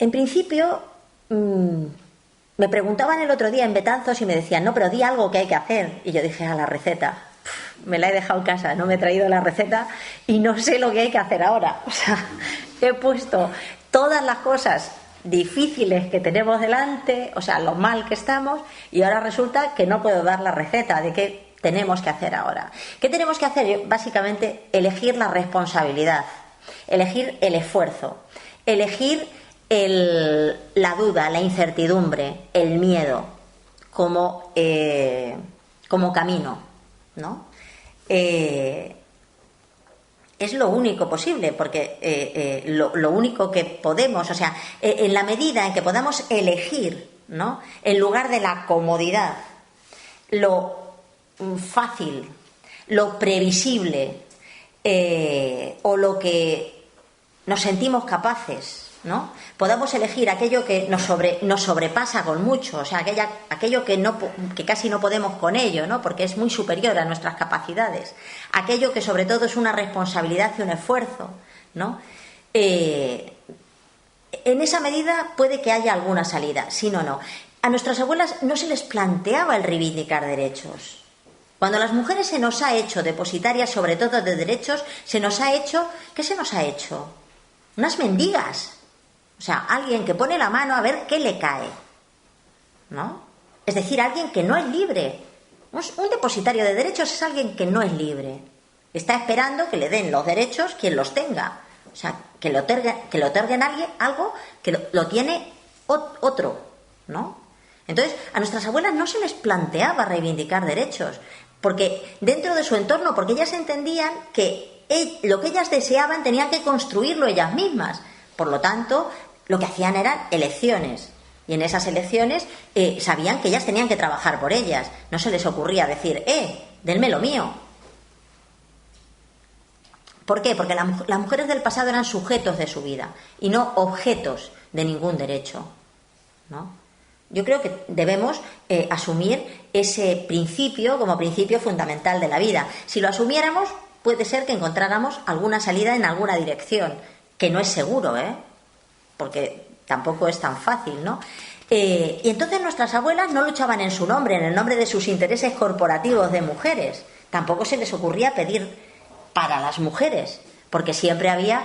En principio, me preguntaban el otro día en Betanzos y me decían, no, pero di algo que hay que hacer. Y yo dije, la receta. Me la he dejado en casa, no me he traído la receta y no sé lo que hay que hacer ahora. O sea, he puesto todas las cosas difíciles que tenemos delante, o sea, lo mal que estamos, y ahora resulta que no puedo dar la receta de qué tenemos que hacer ahora. ¿Qué tenemos que hacer? Básicamente, elegir la responsabilidad, elegir el esfuerzo, elegir la duda, la incertidumbre, el miedo como camino, ¿no? Es lo único posible, porque lo único que podemos, en la medida en que podamos elegir, ¿no?, en lugar de la comodidad, lo fácil, lo previsible, o lo que nos sentimos capaces, ¿no?, podamos elegir aquello que nos sobrepasa con mucho, aquello que casi no podemos con ello, ¿no?, porque es muy superior a nuestras capacidades, aquello que sobre todo es una responsabilidad y un esfuerzo, ¿no? En esa medida puede que haya alguna salida, si no. A nuestras abuelas no se les planteaba el reivindicar derechos. Cuando a las mujeres se nos ha hecho depositarias, sobre todo de derechos, ¿qué se nos ha hecho? Unas mendigas. Alguien que pone la mano a ver qué le cae, ¿no? Es decir, alguien que no es libre. Un depositario de derechos es alguien que no es libre. Está esperando que le den los derechos quien los tenga. Que le otorguen a alguien algo que lo tiene otro, ¿no? Entonces, a nuestras abuelas no se les planteaba reivindicar derechos, porque dentro de su entorno, porque ellas entendían que lo que ellas deseaban tenían que construirlo ellas mismas. Por lo tanto, lo que hacían eran elecciones, y en esas elecciones sabían que ellas tenían que trabajar por ellas. No se les ocurría decir, denme lo mío. ¿Por qué? Porque las mujeres del pasado eran sujetos de su vida y no objetos de ningún derecho, ¿no? Yo creo que debemos asumir ese principio como principio fundamental de la vida. Si lo asumiéramos, puede ser que encontráramos alguna salida en alguna dirección, que no es seguro, porque tampoco es tan fácil, ¿no? Y entonces nuestras abuelas no luchaban en su nombre, en el nombre de sus intereses corporativos de mujeres. Tampoco se les ocurría pedir para las mujeres, porque siempre había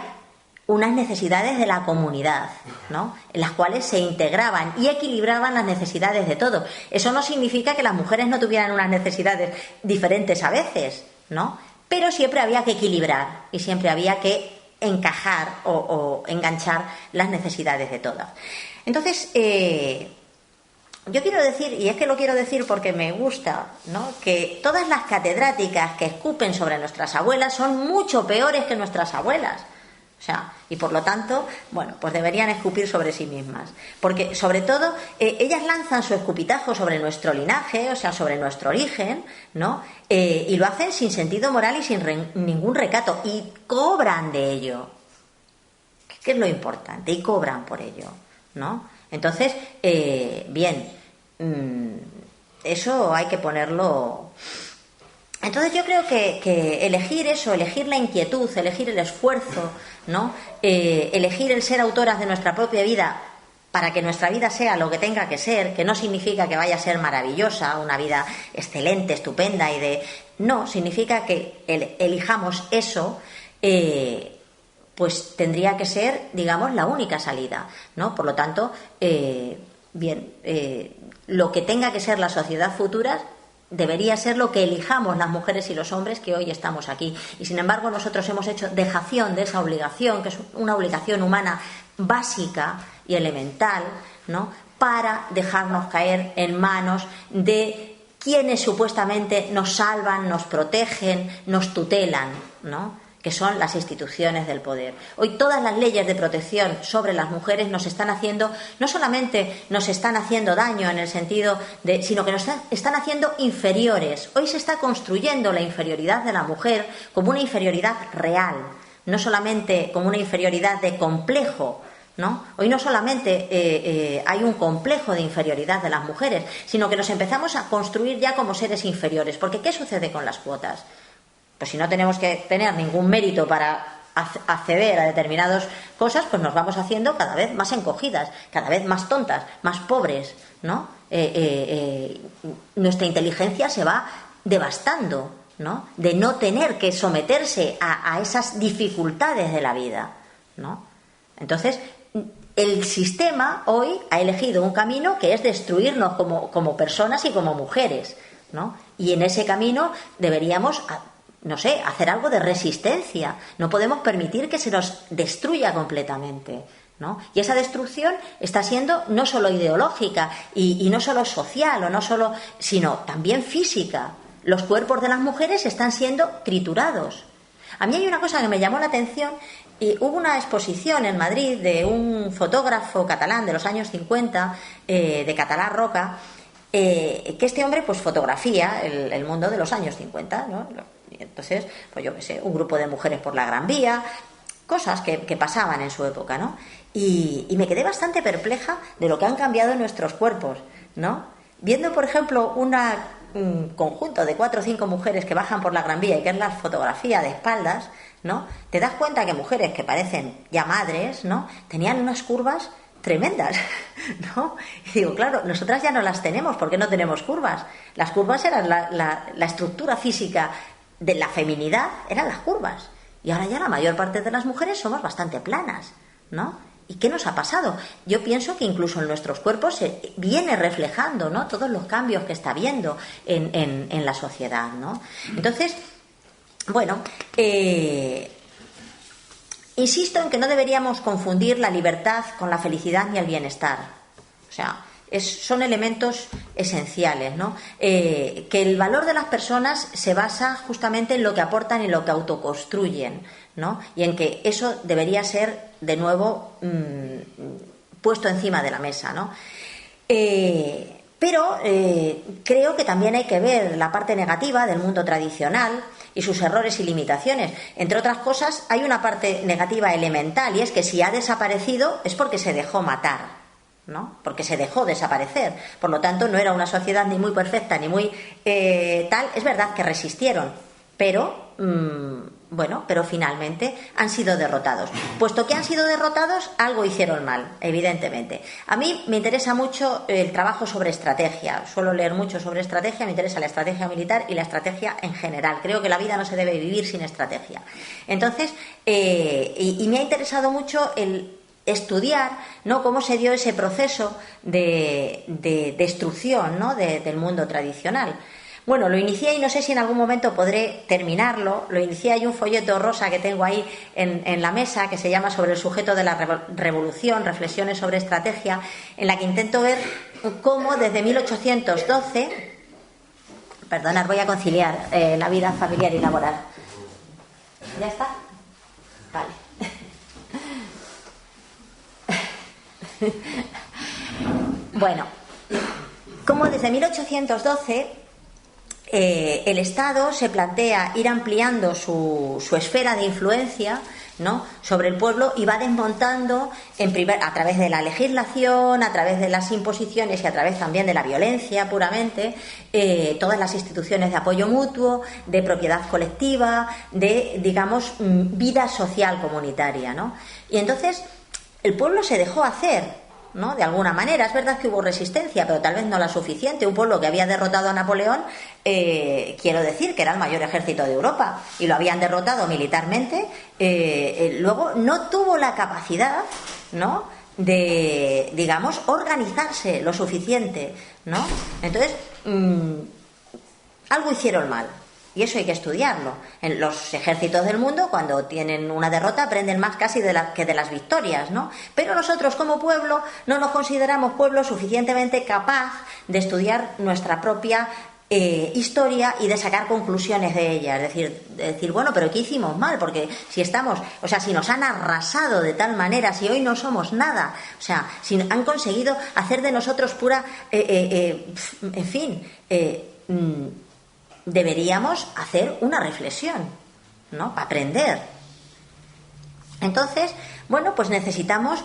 unas necesidades de la comunidad, ¿no?, en las cuales se integraban y equilibraban las necesidades de todos. Eso no significa que las mujeres no tuvieran unas necesidades diferentes a veces, ¿no?, pero siempre había que equilibrar y siempre había que encajar o enganchar las necesidades de todas. Entonces, yo quiero decir, y es que lo quiero decir porque me gusta, ¿no?, que todas las catedráticas que escupen sobre nuestras abuelas son mucho peores que nuestras abuelas. O sea, y por lo tanto, bueno, pues deberían escupir sobre sí mismas. Porque, sobre todo, ellas lanzan su escupitajo sobre nuestro linaje, o sea, sobre nuestro origen, ¿no? Y lo hacen sin sentido moral y sin ningún recato. Y cobran de ello. Que es lo importante. Y cobran por ello, ¿no? Entonces, bien, eso hay que ponerlo. Entonces yo creo que elegir eso, elegir la inquietud, elegir el esfuerzo, ¿no? Elegir el ser autoras de nuestra propia vida para que nuestra vida sea lo que tenga que ser, que no significa que vaya a ser maravillosa, una vida excelente, estupenda no, significa que elijamos eso, pues tendría que ser, digamos, la única salida, ¿no? Por lo tanto, lo que tenga que ser la sociedad futura debería ser lo que elijamos las mujeres y los hombres que hoy estamos aquí. Y sin embargo nosotros hemos hecho dejación de esa obligación, que es una obligación humana básica y elemental, ¿no?, para dejarnos caer en manos de quienes supuestamente nos salvan, nos protegen, nos tutelan, ¿no?, que son las instituciones del poder. Hoy todas las leyes de protección sobre las mujeres nos están haciendo, no solamente nos están haciendo daño en el sentido sino que nos están haciendo inferiores. Hoy se está construyendo la inferioridad de la mujer como una inferioridad real, no solamente como una inferioridad de complejo, ¿no? Hoy no solamente hay un complejo de inferioridad de las mujeres, sino que nos empezamos a construir ya como seres inferiores. Porque ¿qué sucede con las cuotas? Pues si no tenemos que tener ningún mérito para acceder a determinadas cosas, pues nos vamos haciendo cada vez más encogidas, cada vez más tontas, más pobres, ¿no? Nuestra inteligencia se va devastando, ¿no?, de no tener que someterse a esas dificultades de la vida, ¿no? Entonces, el sistema hoy ha elegido un camino que es destruirnos como personas y como mujeres, ¿no? Y en ese camino deberíamos, no sé, hacer algo de resistencia. No podemos permitir que se nos destruya completamente, ¿no? Y esa destrucción está siendo no solo ideológica y no solo social, sino también física. Los cuerpos de las mujeres están siendo triturados. A mí hay una cosa que me llamó la atención. Y hubo una exposición en Madrid de un fotógrafo catalán de los años 50, de Català Roca, que este hombre pues fotografía el mundo de los años 50, ¿no? Y entonces, pues yo qué sé, un grupo de mujeres por la Gran Vía, cosas que pasaban en su época, ¿no? Y me quedé bastante perpleja de lo que han cambiado en nuestros cuerpos, ¿no? Viendo, por ejemplo, un conjunto de 4 o 5 mujeres que bajan por la Gran Vía y que es la fotografía de espaldas, ¿no? Te das cuenta que mujeres que parecen ya madres, ¿no?, tenían unas curvas tremendas, ¿no? Y digo, claro, nosotras ya no las tenemos, ¿por qué no tenemos curvas? Las curvas eran la estructura física de la feminidad, eran las curvas. Y ahora ya la mayor parte de las mujeres somos bastante planas, ¿no? ¿Y qué nos ha pasado? Yo pienso que incluso en nuestros cuerpos se viene reflejando, ¿no?, todos los cambios que está habiendo en la sociedad, ¿no? Entonces, bueno, insisto en que no deberíamos confundir la libertad con la felicidad ni el bienestar. O sea, son elementos esenciales, ¿no? Que el valor de las personas se basa justamente en lo que aportan y lo que autoconstruyen, ¿no? Y en que eso debería ser, de nuevo, puesto encima de la mesa, ¿no? Pero creo que también hay que ver la parte negativa del mundo tradicional y sus errores y limitaciones. Entre otras cosas, hay una parte negativa elemental, y es que si ha desaparecido es porque se dejó matar, ¿no? Porque se dejó desaparecer. Por lo tanto, no era una sociedad ni muy perfecta ni muy tal. Es verdad que resistieron, pero pero finalmente han sido derrotados. Puesto que han sido derrotados, algo hicieron mal, evidentemente. A mí me interesa mucho el trabajo sobre estrategia. Suelo leer mucho sobre estrategia, me interesa la estrategia militar y la estrategia en general. Creo que la vida no se debe vivir sin estrategia. Entonces, y me ha interesado mucho el estudiar, ¿no?, cómo se dio ese proceso de destrucción, ¿no?, del mundo tradicional. Bueno, lo inicié y no sé si en algún momento podré terminarlo. Lo inicié, hay un folleto rosa que tengo ahí en la mesa que se llama Sobre el sujeto de la revolución, reflexiones sobre estrategia, en la que intento ver cómo desde 1812, perdonad, voy a conciliar la vida familiar y laboral. ¿Ya está? Vale. Bueno, como desde 1812 el Estado se plantea ir ampliando su esfera de influencia, ¿no?, sobre el pueblo, y va desmontando a través de la legislación, a través de las imposiciones y a través también de la violencia puramente, todas las instituciones de apoyo mutuo, de propiedad colectiva, de, digamos, vida social comunitaria, ¿no? Y entonces el pueblo se dejó hacer, ¿no?, de alguna manera. Es verdad que hubo resistencia, pero tal vez no la suficiente. Un pueblo que había derrotado a Napoleón, quiero decir que era el mayor ejército de Europa, y lo habían derrotado militarmente, luego no tuvo la capacidad, ¿no?, de, digamos, organizarse lo suficiente, ¿no? Entonces, algo hicieron mal. Y eso hay que estudiarlo. En los ejércitos del mundo, cuando tienen una derrota, aprenden más casi que de las victorias, ¿no? Pero nosotros, como pueblo, no nos consideramos pueblo suficientemente capaz de estudiar nuestra propia historia y de sacar conclusiones de ella. Es decir, bueno, pero ¿qué hicimos mal? Porque si nos han arrasado de tal manera, si hoy no somos nada, o sea, si han conseguido hacer de nosotros pura, en fin, deberíamos hacer una reflexión, ¿no?, para aprender. Entonces, bueno, pues necesitamos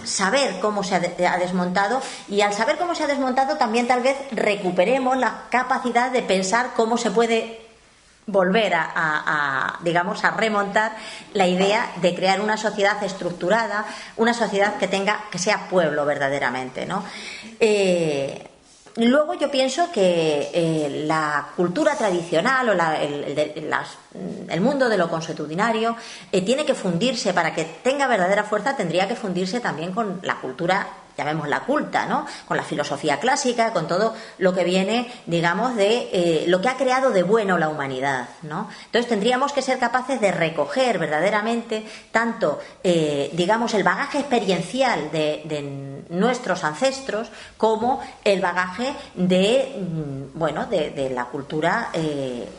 saber cómo se ha desmontado, y al saber cómo se ha desmontado también tal vez recuperemos la capacidad de pensar cómo se puede volver digamos, a remontar la idea de crear una sociedad estructurada, una sociedad que sea pueblo verdaderamente, ¿no? Luego yo pienso que la cultura tradicional o el mundo de lo consuetudinario tiene que fundirse. Para que tenga verdadera fuerza tendría que fundirse también con la cultura, llamémosla culta, ¿no?, con la filosofía clásica, con todo lo que viene, digamos, de lo que ha creado de bueno la humanidad, ¿no? Entonces tendríamos que ser capaces de recoger verdaderamente tanto, digamos, el bagaje experiencial de nuestros ancestros, como el bagaje de la cultura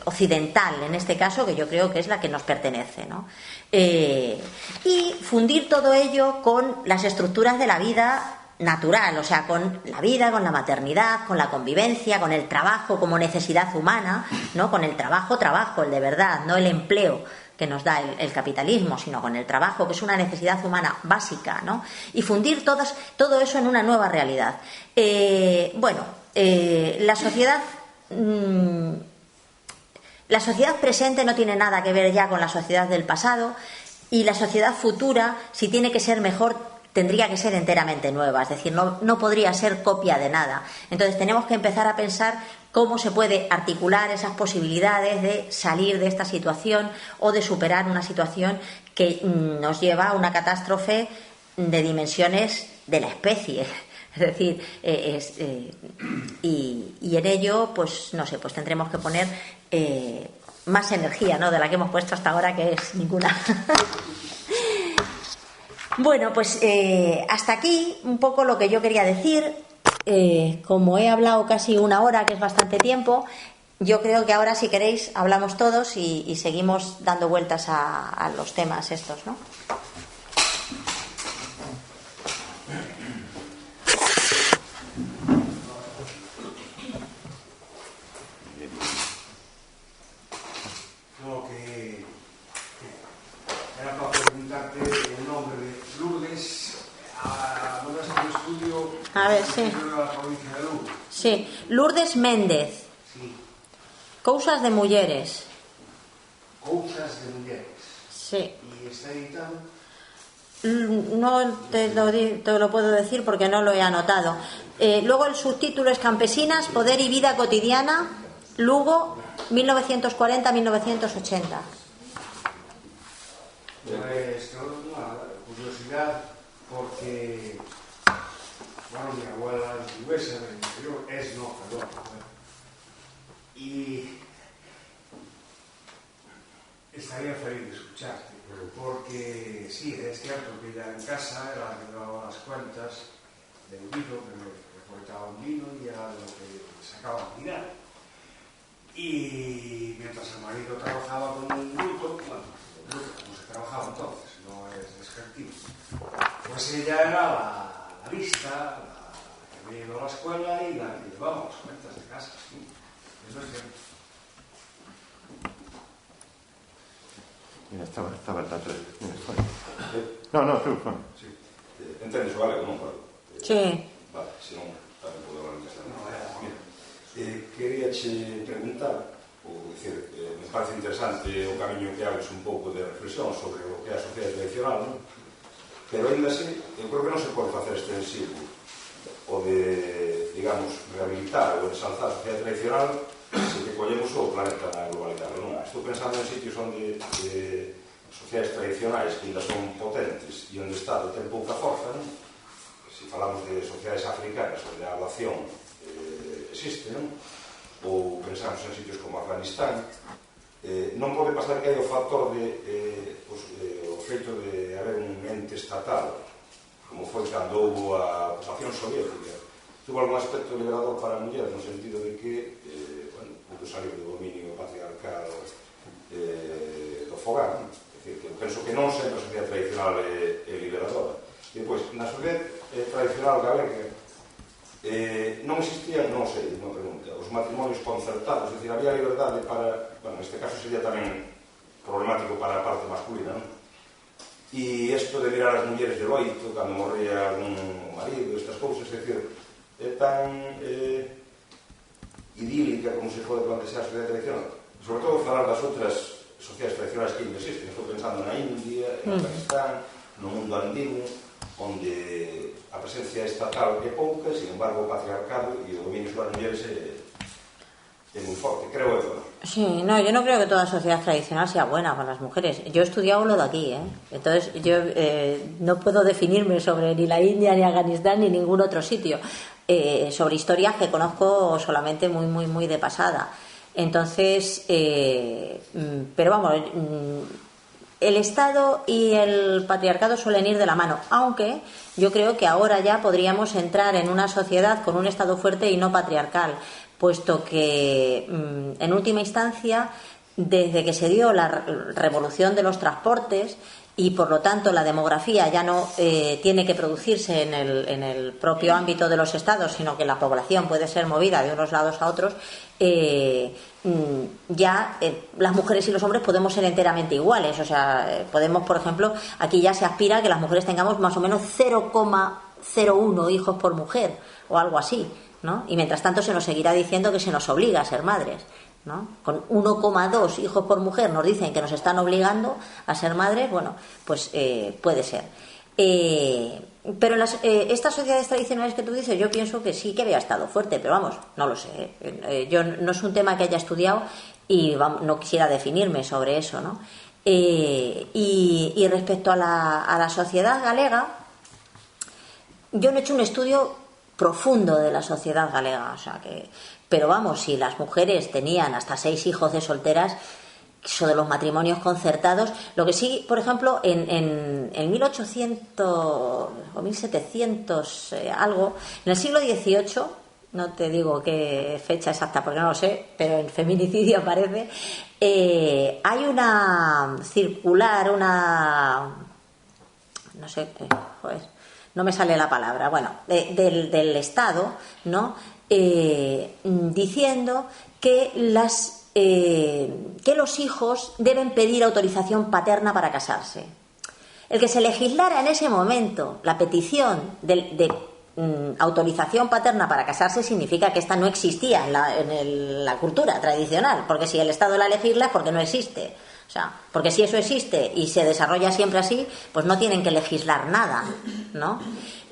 occidental, en este caso, que yo creo que es la que nos pertenece, ¿no? Y fundir todo ello con las estructuras de la vida natural, o sea, con la vida, con la maternidad, con la convivencia, con el trabajo como necesidad humana, ¿no?, con el trabajo, el de verdad, no el empleo que nos da el capitalismo, sino con el trabajo, que es una necesidad humana básica, ¿no? Y fundir todo eso en una nueva realidad. La sociedad presente no tiene nada que ver ya con la sociedad del pasado, y la sociedad futura, si tiene que ser mejor, tendría que ser enteramente nueva, es decir, no podría ser copia de nada. Entonces tenemos que empezar a pensar cómo se puede articular esas posibilidades de salir de esta situación o de superar una situación que nos lleva a una catástrofe de dimensiones de la especie. Es decir, y en ello, pues no sé, pues tendremos que poner más energía, ¿no?, de la que hemos puesto hasta ahora, que es ninguna. Bueno, pues hasta aquí un poco lo que yo quería decir. Como he hablado casi una hora, que es bastante tiempo, yo creo que ahora, si queréis, hablamos todos y seguimos dando vueltas a los temas estos, ¿no? Era para preguntarte el nombre de Lourdes. ¿Mandaste un estudio? A ver, sí. De la provincia de Lugo. Sí, Lourdes Méndez. Sí. Cousas de mulleres. Cousas de mulleres. Sí. ¿Y está editado? No te lo puedo decir porque no lo he anotado. Luego el subtítulo es Campesinas, Poder y Vida Cotidiana, Lugo, 1940-1980. Pues tengo una curiosidad porque, bueno, mi abuela es liguesa, en el interior, perdón. Y estaría feliz de escucharte, porque sí, es cierto que ya en casa, era que daba las cuentas, del vino, que recolectaban vino y era de lo que sacaban dinero. Y mientras el marido trabajaba con un bruto, bueno, como se trabajaba entonces, no es descriptivo, pues ella era la lista, la que había ido a la escuela y la que llevaba las cuentas de casa. ¿Sí? Eso es cierto. Mira, estaba el tato. No, tú, Juan. Sí. Entendes o galego, non, Pablo? Sí. Vale, se non, tamén podo hablar en castelano. Mira, quería che preguntar, ou dicir, me parece interesante o camiño que abres un pouco de reflexión sobre o que é a sociedade tradicional, non? Pero ainda así, eu creo que non se pode facer extensivo o de, digamos, rehabilitar ou ensalzar a sociedade tradicional se que collemos o planeta na globalidade, non? Estou pensando en sitios onde sociedades tradicionais que ainda son potentes e onde o Estado ten pouca forza, non? Se falamos de sociedades africanas onde a ablación existe, non? Ou pensamos en sitios como Afganistán, non pode pasar que hai o factor de o feito de haber un ente estatal, como foi cando houve a ocupación soviética. Tuvo algún aspecto liberador para a muller no sentido de que pudo salir do dominio patriarcal do fogar, non? É dicir, que penso que non sempre a sociedade tradicional é liberadora. E depois, na sociedade tradicional galega non existían, non sei, unha pregunta, os matrimonios concertados, é dicir, había liberdade para, bueno, neste caso sería tamén problemático para a parte masculina, non? E isto de mirar as mulleres de loito cando morría algún marido, estas cousas, é dicir, é tan idílica como se pode plantear a sociedade tradicional. Sobre todo falar das outras sociedades tradicionais que ainda existen. Estou pensando na India, en Afganistán, no mundo andino, onde a presencia estatal é pouca, sin embargo o patriarcado e o dominio sobre as mulleres é moi forte, creo eu. Sí, no, yo no creo que toda sociedad tradicional sea buena para las mujeres. Yo he estudiado lo de aquí, ¿eh? Entonces yo no puedo definirme sobre ni la India, ni Afganistán, ni ningún otro sitio. Sobre historias que conozco solamente muy de pasada. Entonces, pero vamos, el Estado y el patriarcado suelen ir de la mano, aunque yo creo que ahora ya podríamos entrar en una sociedad con un Estado fuerte y no patriarcal, puesto que en última instancia, desde que se dio la revolución de los transportes y por lo tanto la demografía ya no tiene que producirse en el propio ámbito de los estados, sino que la población puede ser movida de unos lados a otros, ya las mujeres y los hombres podemos ser enteramente iguales. O sea, podemos, por ejemplo, aquí ya se aspira a que las mujeres tengamos más o menos 0,01 hijos por mujer o algo así, ¿no? Y mientras tanto se nos seguirá diciendo que se nos obliga a ser madres, ¿no? Con 1,2 hijos por mujer nos dicen que nos están obligando a ser madres. Bueno, pues puede ser. Pero en estas sociedades tradicionales que tú dices, yo pienso que sí que había estado fuerte, pero vamos, no lo sé. Yo no es un tema que haya estudiado y no quisiera definirme sobre eso, ¿no? Y respecto a la sociedad galega, yo no he hecho un estudio profundo de la sociedad galega, o sea que, pero vamos, si las mujeres tenían hasta 6 hijos de solteras, eso de los matrimonios concertados, lo que sí, por ejemplo, en 1800 o 1700 algo, en el siglo XVIII, no te digo qué fecha exacta porque no lo sé, pero en feminicidio aparece, hay una circular, no sé, no me sale la palabra, bueno, del Estado, ¿no? Diciendo que los hijos deben pedir autorización paterna para casarse. El que se legislara en ese momento la petición de autorización paterna para casarse significa que esta no existía en la cultura tradicional, porque si el Estado la legisla es porque no existe. O sea, porque si eso existe y se desarrolla siempre así, pues no tienen que legislar nada, ¿no?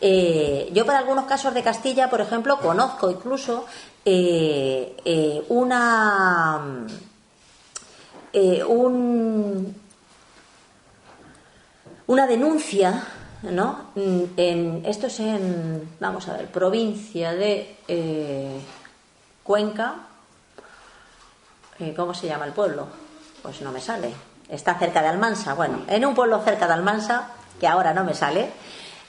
Yo para algunos casos de Castilla, por ejemplo, conozco incluso una denuncia, ¿no? Esto es vamos a ver, provincia de Cuenca. ¿Cómo se llama el pueblo? Pues no me sale. Está cerca de Almansa. Bueno, en un pueblo cerca de Almansa, que ahora no me sale,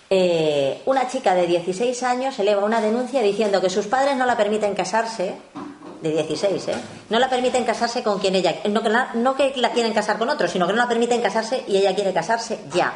una chica de 16 años eleva una denuncia diciendo que sus padres no la permiten casarse, de 16, no la permiten casarse con quien ella, no que la quieren casar con otro, sino que no la permiten casarse y ella quiere casarse ya.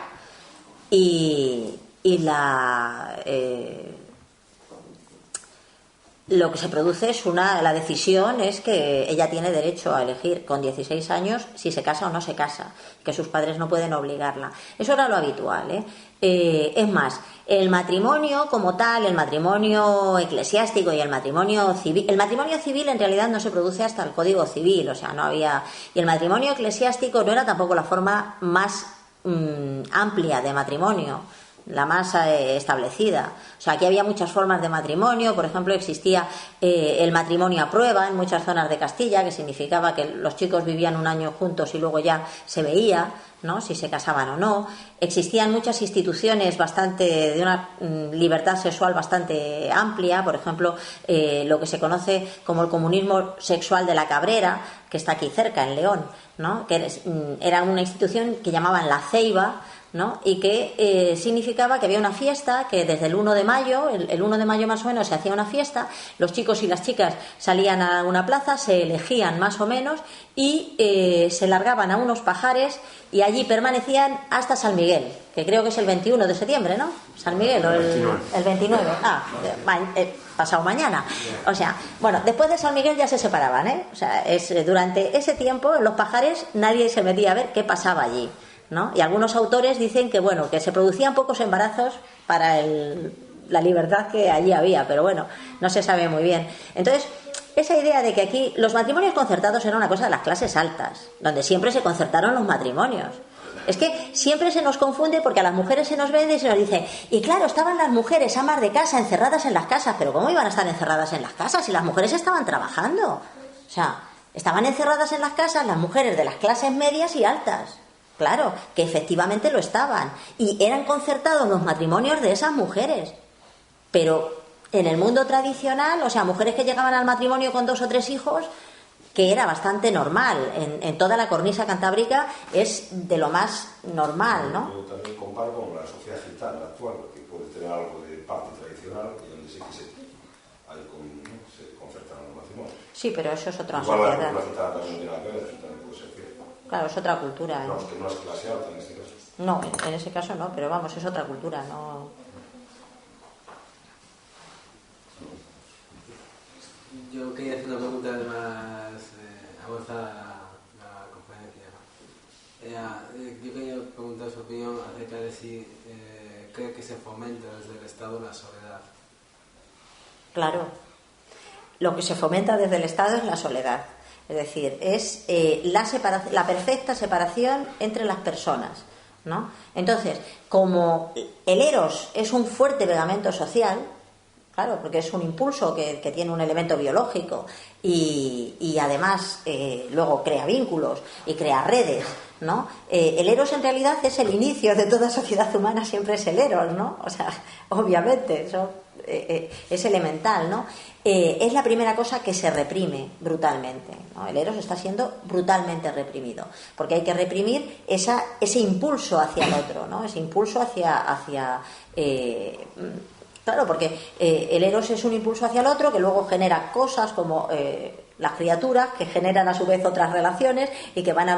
Lo que se produce es la decisión es que ella tiene derecho a elegir con 16 años si se casa o no se casa, que sus padres no pueden obligarla. Eso era lo habitual, es más, el matrimonio como tal, el matrimonio eclesiástico y el matrimonio civil en realidad no se produce hasta el Código Civil, o sea, no había, y el matrimonio eclesiástico no era tampoco la forma más amplia de matrimonio, la más establecida. O sea, aquí había muchas formas de matrimonio. Por ejemplo, existía el matrimonio a prueba en muchas zonas de Castilla, que significaba que los chicos vivían un año juntos y luego ya se veía, ¿no?, si se casaban o no. Existían muchas instituciones de una libertad sexual bastante amplia. Por ejemplo, lo que se conoce como el comunismo sexual de la Cabrera, que está aquí cerca, en León, ¿no?, que era una institución que llamaban la Ceiba, ¿no?, y que significaba que había una fiesta que desde el 1 de mayo, el 1 de mayo más o menos se hacía una fiesta, los chicos y las chicas salían a una plaza, se elegían más o menos y se largaban a unos pajares y allí permanecían hasta San Miguel, que creo que es el 21 de septiembre, ¿no? San Miguel, o el 29. Pasado mañana. O sea, bueno, después de San Miguel ya se separaban, O sea, durante ese tiempo en los pajares nadie se metía a ver qué pasaba allí, ¿no? Y algunos autores dicen que, bueno, que se producían pocos embarazos para la libertad que allí había, pero bueno, no se sabe muy bien. Entonces, esa idea de que aquí los matrimonios concertados era una cosa de las clases altas, donde siempre se concertaron los matrimonios. Es que siempre se nos confunde porque a las mujeres se nos vende y se nos dice, y claro, estaban las mujeres amas de casa encerradas en las casas, pero ¿cómo iban a estar encerradas en las casas si las mujeres estaban trabajando? O sea, estaban encerradas en las casas las mujeres de las clases medias y altas. Claro, que efectivamente lo estaban. Y eran concertados los matrimonios de esas mujeres. Pero en el mundo tradicional, o sea, mujeres que llegaban al matrimonio con 2 o 3 hijos, que era bastante normal. En toda la cornisa cantábrica es de lo más normal, ¿no? Yo también comparo con la sociedad gitana actual, que puede tener algo de parte tradicional y donde sí que se concertan los matrimonios. Sí, pero eso es otra sociedad. sociedad. La gitana también tiene que ver, eso también puede ser cierto. Claro, es otra cultura. No, es que no es clase alta en este caso. No, en ese caso no, pero vamos, es otra cultura, no. Yo quería hacer una pregunta más avanzada la conferencia. Yo quería preguntar su opinión acerca de si cree que se fomenta desde el Estado la soledad. Claro, lo que se fomenta desde el Estado es la soledad. Es decir, es la perfecta separación entre las personas, ¿no? Entonces, como el eros es un fuerte pegamento social, claro, porque es un impulso que tiene un elemento biológico y además luego crea vínculos y crea redes, ¿no? El eros en realidad es el inicio de toda sociedad humana, siempre es el eros, ¿no? O sea, obviamente, eso es elemental, ¿no? Es la primera cosa que se reprime brutalmente, ¿no? El eros está siendo brutalmente reprimido, porque hay que reprimir ese impulso hacia el otro, ¿no? Ese impulso hacia claro, porque el eros es un impulso hacia el otro que luego genera cosas como las criaturas, que generan a su vez otras relaciones y que van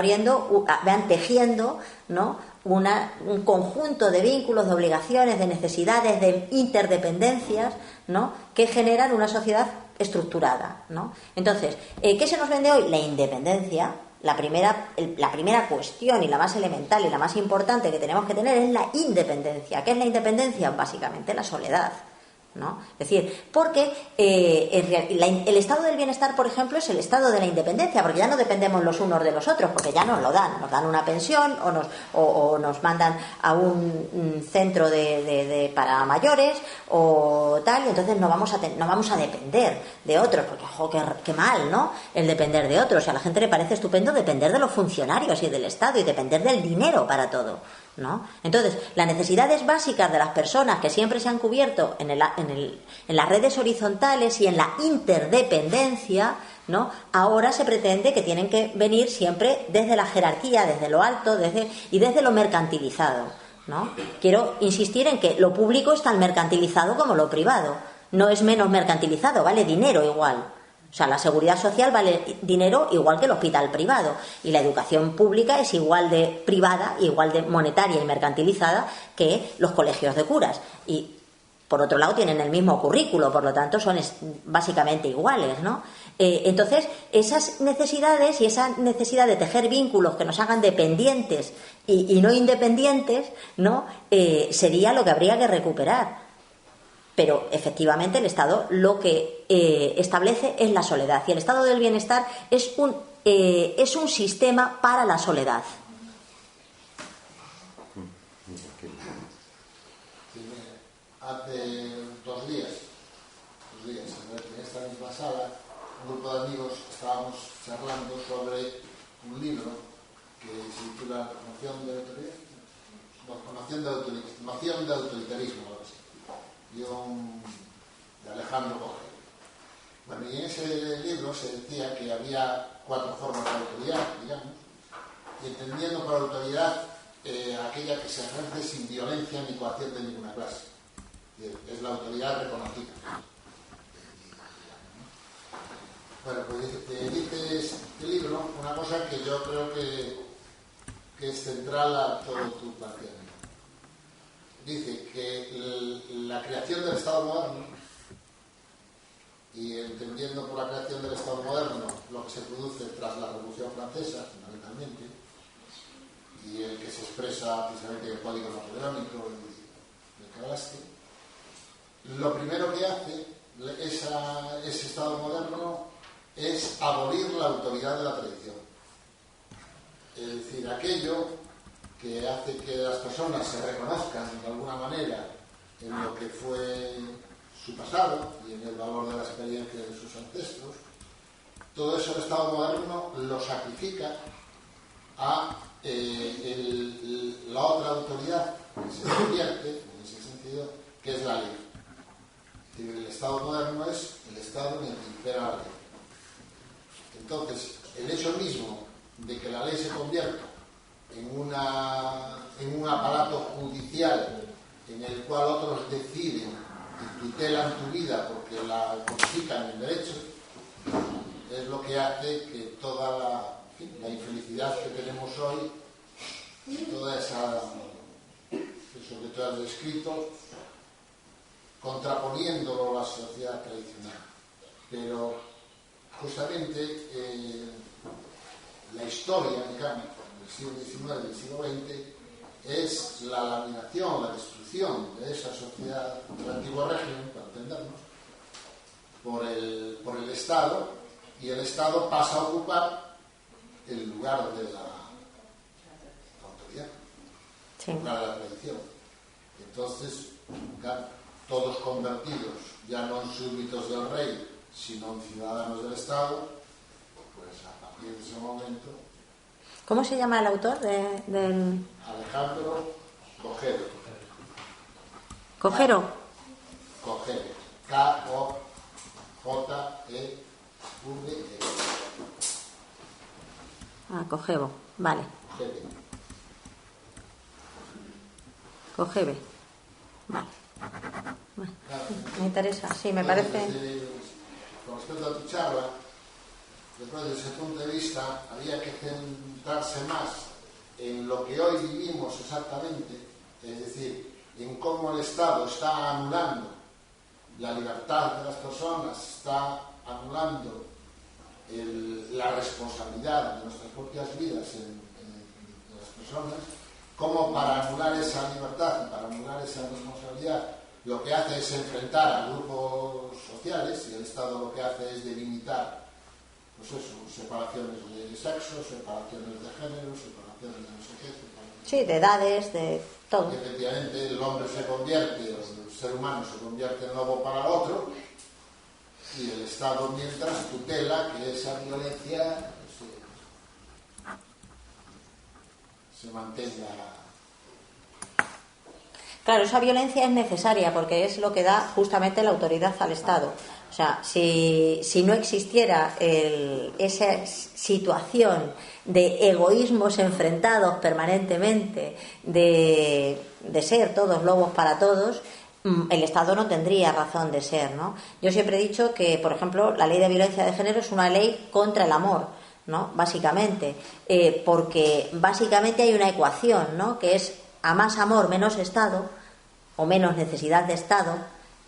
van tejiendo, ¿no?, un conjunto de vínculos, de obligaciones, de necesidades, de interdependencias, ¿no?, que generan una sociedad estructurada, ¿no? Entonces, ¿qué se nos vende hoy? La independencia. La primera cuestión y la más elemental y la más importante que tenemos que tener es la independencia. ¿Qué es la independencia? Básicamente la soledad, ¿no? Es decir, porque el estado del bienestar, por ejemplo, es el estado de la independencia, porque ya no dependemos los unos de los otros, porque ya nos dan una pensión o nos mandan a un centro para mayores o tal, y entonces no vamos a depender de otros, porque ojo, qué mal, ¿no?, el depender de otros. A la gente le parece estupendo depender de los funcionarios y del Estado y depender del dinero para todo, ¿no? Entonces, las necesidades básicas de las personas que siempre se han cubierto en las redes horizontales y en la interdependencia, ¿no?, ahora se pretende que tienen que venir siempre desde la jerarquía, desde lo alto, desde lo mercantilizado, ¿no? Quiero insistir en que lo público es tan mercantilizado como lo privado. No es menos mercantilizado, vale dinero igual. O sea, la seguridad social vale dinero igual que el hospital privado. Y la educación pública es igual de privada, igual de monetaria y mercantilizada que los colegios de curas. Y, por otro lado, tienen el mismo currículo, por lo tanto, son básicamente iguales, ¿no? Entonces, esas necesidades y esa necesidad de tejer vínculos que nos hagan dependientes y no independientes, ¿no? Sería lo que habría que recuperar. Pero efectivamente el Estado lo que establece es la soledad, y el estado del bienestar es un sistema para la soledad. Hace dos días en esta misma sala, un grupo de amigos estábamos charlando sobre un libro que se titula Noción de autoritarismo, algo así, de Alejandro Coge. Bueno, y en ese libro se decía que había 4 formas de autoridad, digamos, y entendiendo por autoridad aquella que se ejerce sin violencia ni coacción de ninguna clase. Es la autoridad reconocida. Bueno, pues dice este libro una cosa que yo creo que es central a todo tu planteamiento. Dice que la creación del Estado moderno, y entendiendo por la creación del Estado moderno lo que se produce tras la Revolución Francesa, fundamentalmente, y el que se expresa precisamente en el Código Napoleónico del que hablaste, lo primero que hace ese Estado moderno es abolir la autoridad de la tradición. Es decir, aquello que hace que las personas se reconozcan de alguna manera en lo que fue su pasado y en el valor de la experiencia de sus ancestros, todo eso el Estado moderno lo sacrifica a la otra autoridad que se convierte, en ese sentido, que es la ley. Es decir, el Estado moderno es el Estado en el que impera la ley. Entonces, el hecho mismo de que la ley se convierta en un aparato judicial en el cual otros deciden y tutelan tu vida porque la codifican en derecho, es lo que hace que toda la infelicidad que tenemos hoy y toda eso que tú has descrito, contraponiéndolo a la sociedad tradicional. Pero justamente la historia, digamos, del siglo XIX y del siglo XX es la laminación, la destrucción de esa sociedad del antiguo régimen, para entendernos, por el Estado, y el Estado pasa a ocupar el lugar de la autoridad, el lugar de la tradición. Entonces, claro, todos convertidos ya no en súbditos del rey, sino en ciudadanos del Estado, pues a partir de ese momento... ¿Cómo se llama el autor del...? Alejandro Cogero. ¿Cogero? Cogero. K-O-J-E-V-E. Cogebo, vale. Cogebe. Vale. Bueno, me interesa, sí, me parece... Con respecto a tu charla, desde ese punto de vista, había que centrarse más en lo que hoy vivimos exactamente, es decir, en cómo el Estado está anulando la libertad de las personas, está anulando la responsabilidad de nuestras propias vidas en las personas, como para anular esa libertad y para anular esa responsabilidad lo que hace es enfrentar a grupos sociales, y el Estado lo que hace es delimitar, pues eso, separaciones de sexo, separaciones de género, separaciones de no sé qué, sí, de edades, de todo. Y efectivamente el hombre se convierte, o el ser humano se convierte en lobo para otro, y el Estado mientras tutela que esa violencia se mantenga. Claro, esa violencia es necesaria porque es lo que da justamente la autoridad al Estado. O sea, si no existiera esa situación de egoísmos enfrentados permanentemente, de ser todos lobos para todos, el Estado no tendría razón de ser, ¿no? Yo siempre he dicho que, por ejemplo, la ley de violencia de género es una ley contra el amor, ¿no? Básicamente, porque básicamente hay una ecuación, ¿no? Que es a más amor menos Estado, o menos necesidad de Estado,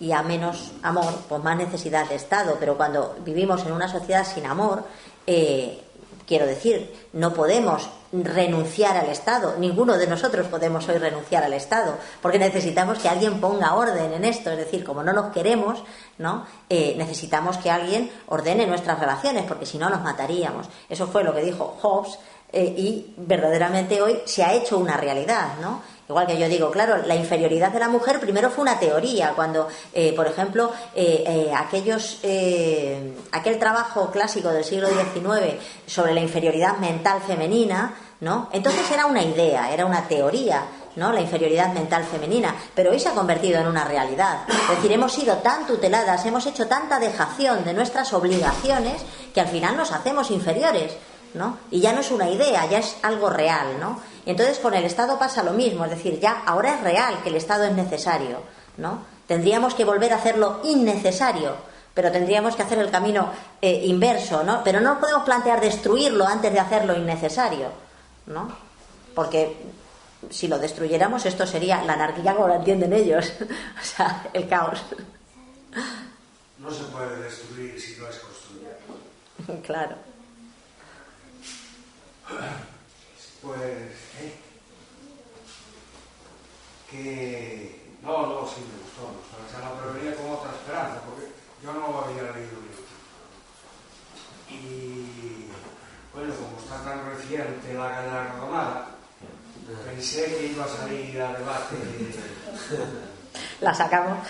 y a menos amor pues más necesidad de Estado. Pero cuando vivimos en una sociedad sin amor, quiero decir, no podemos renunciar al Estado. Ninguno de nosotros podemos hoy renunciar al Estado, porque necesitamos que alguien ponga orden en esto. Es decir, como no los queremos, ¿no? Necesitamos que alguien ordene nuestras relaciones, porque si no nos mataríamos. Eso fue lo que dijo Hobbes, y verdaderamente hoy se ha hecho una realidad, ¿no? Igual que yo digo, claro, la inferioridad de la mujer primero fue una teoría, cuando, por ejemplo, aquel trabajo clásico del siglo XIX sobre la inferioridad mental femenina, ¿no? Entonces era una idea, era una teoría, ¿no? La inferioridad mental femenina, pero hoy se ha convertido en una realidad. Es decir, hemos sido tan tuteladas, hemos hecho tanta dejación de nuestras obligaciones que al final nos hacemos inferiores, ¿no? Y ya no es una idea, ya es algo real, ¿no? Y entonces con el Estado pasa lo mismo, es decir, ya ahora es real que el Estado es necesario, ¿no? Tendríamos que volver a hacerlo innecesario, pero tendríamos que hacer el camino inverso, ¿no? Pero no podemos plantear destruirlo antes de hacerlo innecesario, ¿no? Porque si lo destruyéramos, esto sería la anarquía como la entienden ellos, o sea, el caos. No se puede destruir si no es construir. Claro. Pues, que... No, sí me gustó, o sea, pero venía con otra esperanza, porque yo no había leído el libro. Y, bueno, como está tan reciente la galardonada, pensé que iba a salir a debate. La sacamos.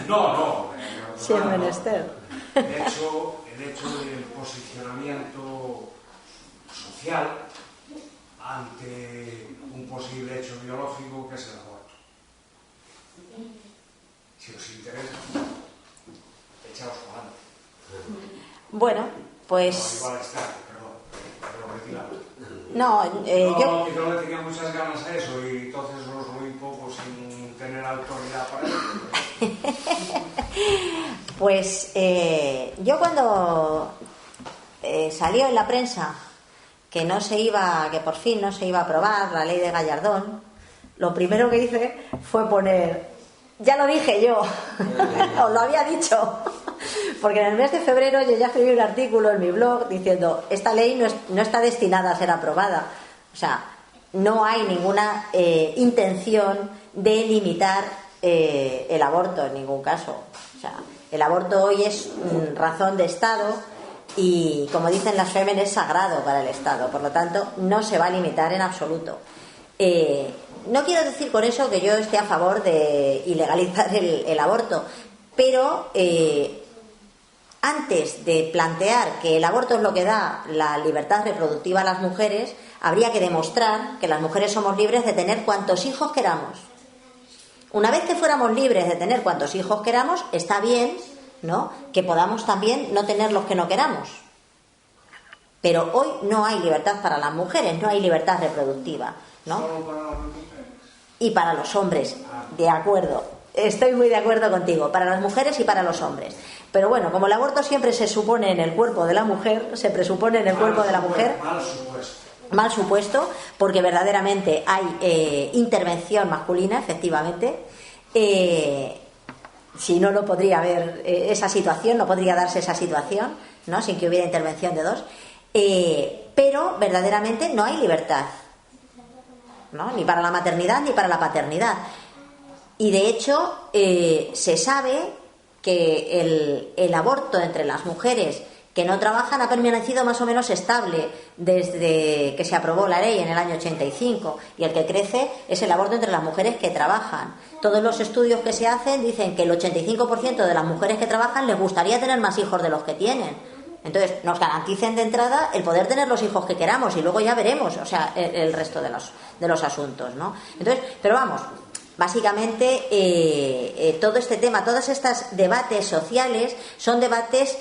No. Sí, es menester. El hecho del posicionamiento social ante un posible hecho biológico que es el aborto. Si os interesa, echaos para adelante. Bueno, pues... No, igual es tarde, perdón, retirado. Yo no le tenía muchas ganas a eso y entonces os oí poco sin tener autoridad para ello. Pues yo cuando salió en la prensa que por fin no se iba a aprobar la ley de Gallardón, lo primero que hice fue poner, ya lo dije yo, os lo había dicho, porque en el mes de febrero yo ya escribí un artículo en mi blog diciendo, esta ley no está destinada a ser aprobada, o sea, no hay ninguna intención de limitar el aborto en ningún caso, o sea, el aborto hoy es razón de Estado y, como dicen las Femen, es sagrado para el Estado. Por lo tanto, no se va a limitar en absoluto. No quiero decir con eso que yo esté a favor de ilegalizar el aborto, pero antes de plantear que el aborto es lo que da la libertad reproductiva a las mujeres, habría que demostrar que las mujeres somos libres de tener cuantos hijos queramos. Una vez que fuéramos libres de tener cuantos hijos queramos, está bien, ¿no?, que podamos también no tener los que no queramos. Pero hoy no hay libertad para las mujeres, no hay libertad reproductiva, ¿no? Solo para las mujeres. Y para los hombres, de acuerdo. Estoy muy de acuerdo contigo, para las mujeres y para los hombres. Pero bueno, como el aborto siempre se supone en el cuerpo de la mujer, se presupone en el cuerpo de la mujer. Mal supuesto, porque verdaderamente hay intervención masculina, efectivamente. Si no, no podría haber esa situación, no podría darse esa situación, ¿no?, sin que hubiera intervención de dos. Pero verdaderamente no hay libertad, ¿no?, ni para la maternidad ni para la paternidad. Y de hecho se sabe que el aborto entre las mujeres que no trabajan ha permanecido más o menos estable desde que se aprobó la ley en el año 85, y el que crece es el aborto entre las mujeres que trabajan. Todos los estudios que se hacen dicen que el 85% de las mujeres que trabajan les gustaría tener más hijos de los que tienen. Entonces nos garanticen de entrada el poder tener los hijos que queramos y luego ya veremos, o sea, el resto de los asuntos, ¿no? Entonces, pero vamos, básicamente todo este tema, todos estos debates sociales son debates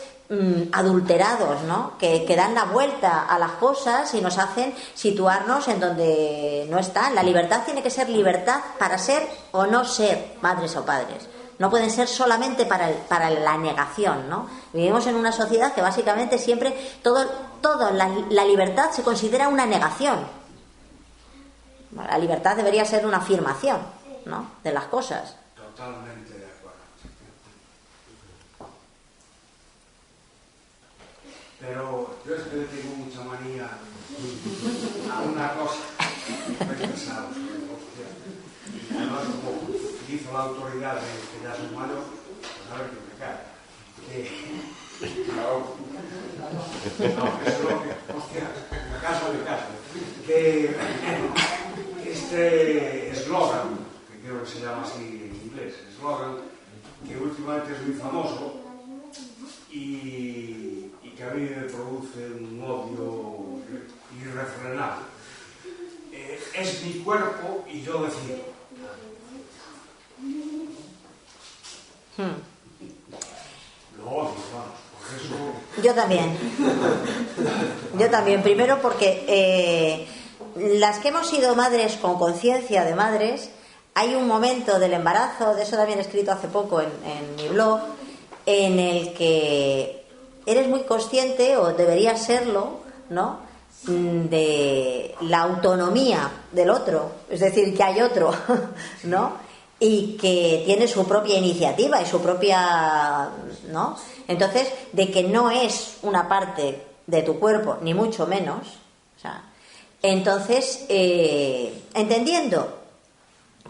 adulterados, ¿no? Que dan la vuelta a las cosas y nos hacen situarnos en donde no están. La libertad tiene que ser libertad para ser o no ser madres o padres. No pueden ser solamente para la negación, ¿no? Vivimos en una sociedad que básicamente siempre la libertad se considera una negación. La libertad debería ser una afirmación, ¿no? De las cosas. Totalmente de acuerdo. Pero yo es que le tengo mucha manía a una cosa que he pensado sobre hostia. Y además, como utilizo la autoridad de que ya soy mayor, pues a ver qué me cae. No, eso es lo que, hostia, me caso. Que este eslogan, que creo que se llama así en inglés, eslogan, que últimamente es muy famoso y que a mí me produce un odio irrefrenable. Es mi cuerpo y yo decido. Lo odio, vamos, por eso... Yo también. Primero porque las que hemos sido madres con conciencia de madres, hay un momento del embarazo, de eso también he escrito hace poco en mi blog, en el que eres muy consciente, o deberías serlo, ¿no?, de la autonomía del otro, es decir, que hay otro, ¿no?, y que tiene su propia iniciativa y su propia, ¿no?, entonces, de que no es una parte de tu cuerpo, ni mucho menos, o sea, entonces, entendiendo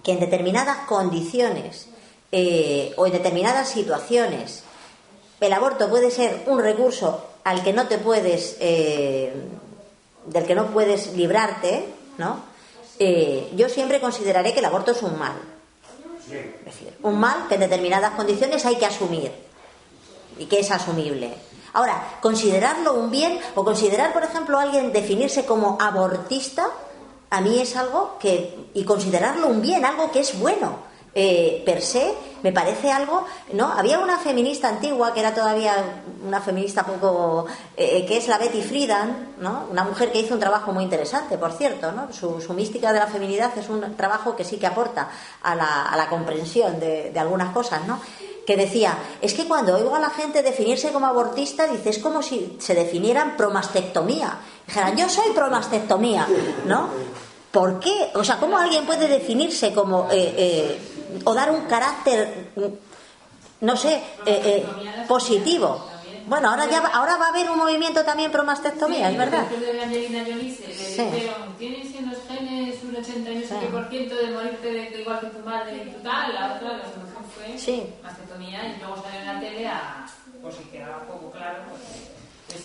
que en determinadas condiciones o en determinadas situaciones el aborto puede ser un recurso al que no te puedes, del que no puedes librarte, ¿no? Yo siempre consideraré que el aborto es un mal. Es decir, un mal que en determinadas condiciones hay que asumir y que es asumible. Ahora, considerarlo un bien o considerar, por ejemplo, a alguien definirse como abortista, a mí es algo que, y considerarlo un bien, algo que es bueno. Per se, me parece algo, ¿no? Había una feminista antigua que era todavía una feminista poco, que es la Betty Friedan, ¿no? Una mujer que hizo un trabajo muy interesante, por cierto, ¿no? Su mística de la feminidad es un trabajo que sí que aporta a la comprensión de algunas cosas, ¿no? Que decía, es que cuando oigo a la gente definirse como abortista, dice, es como si se definieran promastectomía. Dijeran, yo soy promastectomía, ¿no? ¿Por qué? O sea, ¿cómo alguien puede definirse como o dar un carácter, no sé, positivo? Bueno, ahora va a haber un movimiento también pro mastectomía, sí, es verdad. Después de Angelina Jolie le dijeron, tienes en los genes un 80 y no sé qué por ciento de morirte de igual que tu madre y tu tal. La otra, la solución fue mastectomía, y luego salió en la tele pues si quedaba poco claro,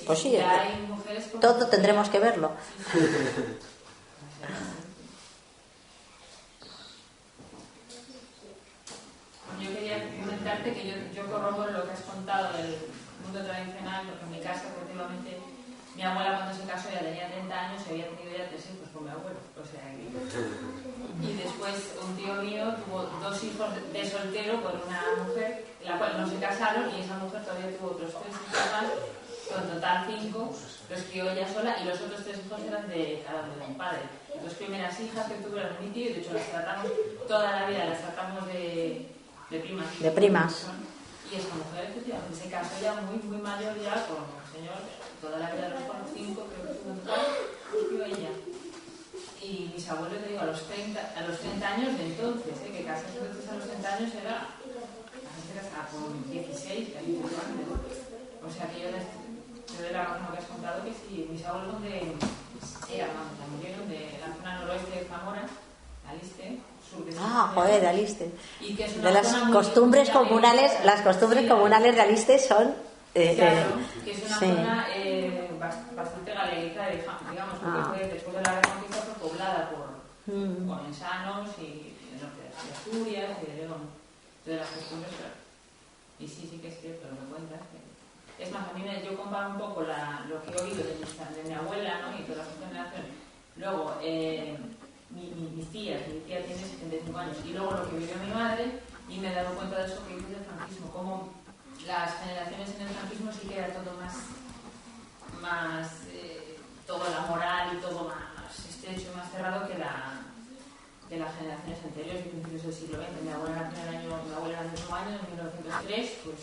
pues sí, hay mujeres como... Todo tendremos que verlo. Yo quería comentarte que yo corroboro lo que has contado del mundo tradicional, porque en mi casa, efectivamente, mi abuela cuando se casó ya tenía 30 años y había tenido ya 3 hijos con mi abuelo. O sea, y después un tío mío tuvo 2 hijos de soltero con una mujer, la cual no se casaron, y esa mujer todavía tuvo otros 3 hijos más, con total 5, los crió ella sola, y los otros 3 hijos eran de cada uno de mi padre. Las primeras hijas que tuvieron mi tío, de hecho las tratamos toda la vida, las tratamos de primas. De primas. Y esa mujer, efectivamente, se casó ya muy mayor ya con un señor, toda la vida, con 5, creo que tuvo en total, crió ella. Y mis abuelos, te digo, a los 30 años de entonces, que casi entonces a los 30 años era, la gente casaba con 16, que hay mucho antes. O sea que yo les doy la razón que has contado, que sí, mis abuelos donde murieron de la zona noroeste de Zamora, Aliste, sur de joder, de Aliste. Y que es una de las costumbres comunales, las costumbres comunales de Aliste son... claro, que es una zona bastante galega, digamos, porque fue, después de la Reconquista fue poblada por orensanos y del norte de Asturias y de León. De las costumbres, claro. Y sí que es cierto lo que cuentas. Es más, a mí yo comparo un poco lo que he oído de mi abuela, ¿no? Y todas las generaciones. Luego, mis tías. Mi tía tiene 75 años. Y luego lo que vivió mi madre, y me he dado cuenta de eso que hice del franquismo, como las generaciones en el franquismo sí que era todo más toda la moral y todo más estrecho y más cerrado que las generaciones anteriores y principios del siglo XX. Mi abuela nació en el mismo año, en 1903, pues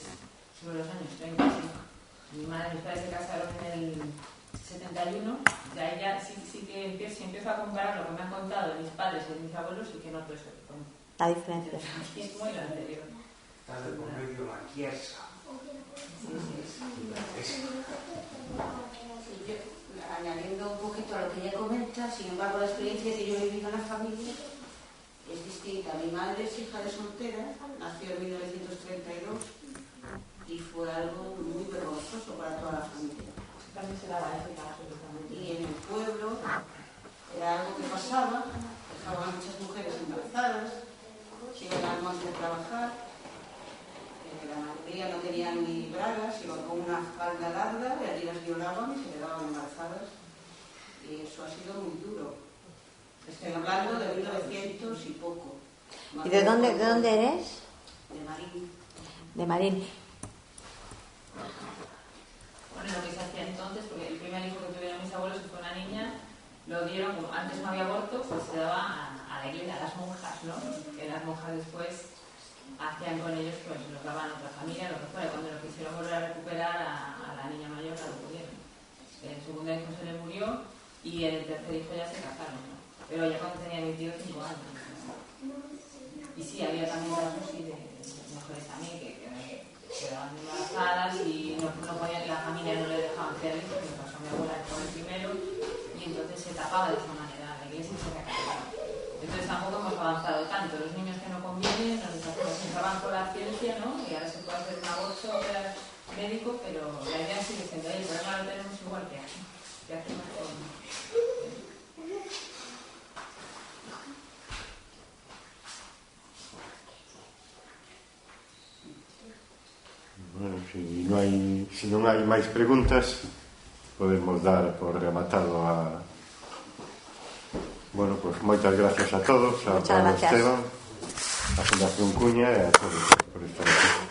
sobre los años 30, sí. Mis padres se casaron en el 71, de ahí ya sí que empiezo a comparar lo que me han contado mis padres y mis abuelos y que noto eso. La diferencia. El franquismo y lo anterior. Estás de por medio la quiesa. Yo, añadiendo un poquito a lo que ella comenta, sin embargo la experiencia que yo he vivido en la familia es distinta. Mi madre es hija de soltera, nació en 1932 y fue algo muy vergonzoso para toda la familia. También se daba ese caso. Y en el pueblo era algo que pasaba, dejaban a muchas mujeres embarazadas, se iban al monte a trabajar, la mayoría no tenían ni bragas, iban con una falda larga y allí las violaban y se quedaban embarazadas. Y eso ha sido muy duro. Estoy hablando de 1900 y poco. ¿Y de dónde eres? De Marín. De Marín. Bueno, lo que se hacía entonces, porque el primer hijo que tuvieron mis abuelos, que fue una niña, lo dieron, como antes no había aborto, pues se daba a la iglesia, a las monjas, ¿no? Que las monjas después hacían con ellos, pues los daban a otra familia, lo que fuera. Cuando lo quisieron volver a recuperar a la niña mayor, no lo pudieron. El segundo hijo se le murió y el tercer hijo ya se casaron, ¿no? Pero ya cuando tenía 25 años. Y sí, había también casos de mujeres también que quedaban embarazadas y no podían, la familia no le dejaban criar hijos, me pasó a mi abuela con el primero, y entonces se tapaba de esa manera la iglesia y se recataba. Entonces tampoco hemos avanzado tanto. Los niños que no convienen, nos entraban con la ciencia, ¿no? Y ahora se puede hacer un aborto médico, pero la idea sigue siendo ahí. El problema lo tenemos igual que aquí. ¿Qué hacemos con...? Bueno, si non hai máis preguntas, podemos dar por rematado a... Bueno, pues moitas gracias a todos, a Pablo Esteban, a Fundación Cuña e a todos por estar aquí.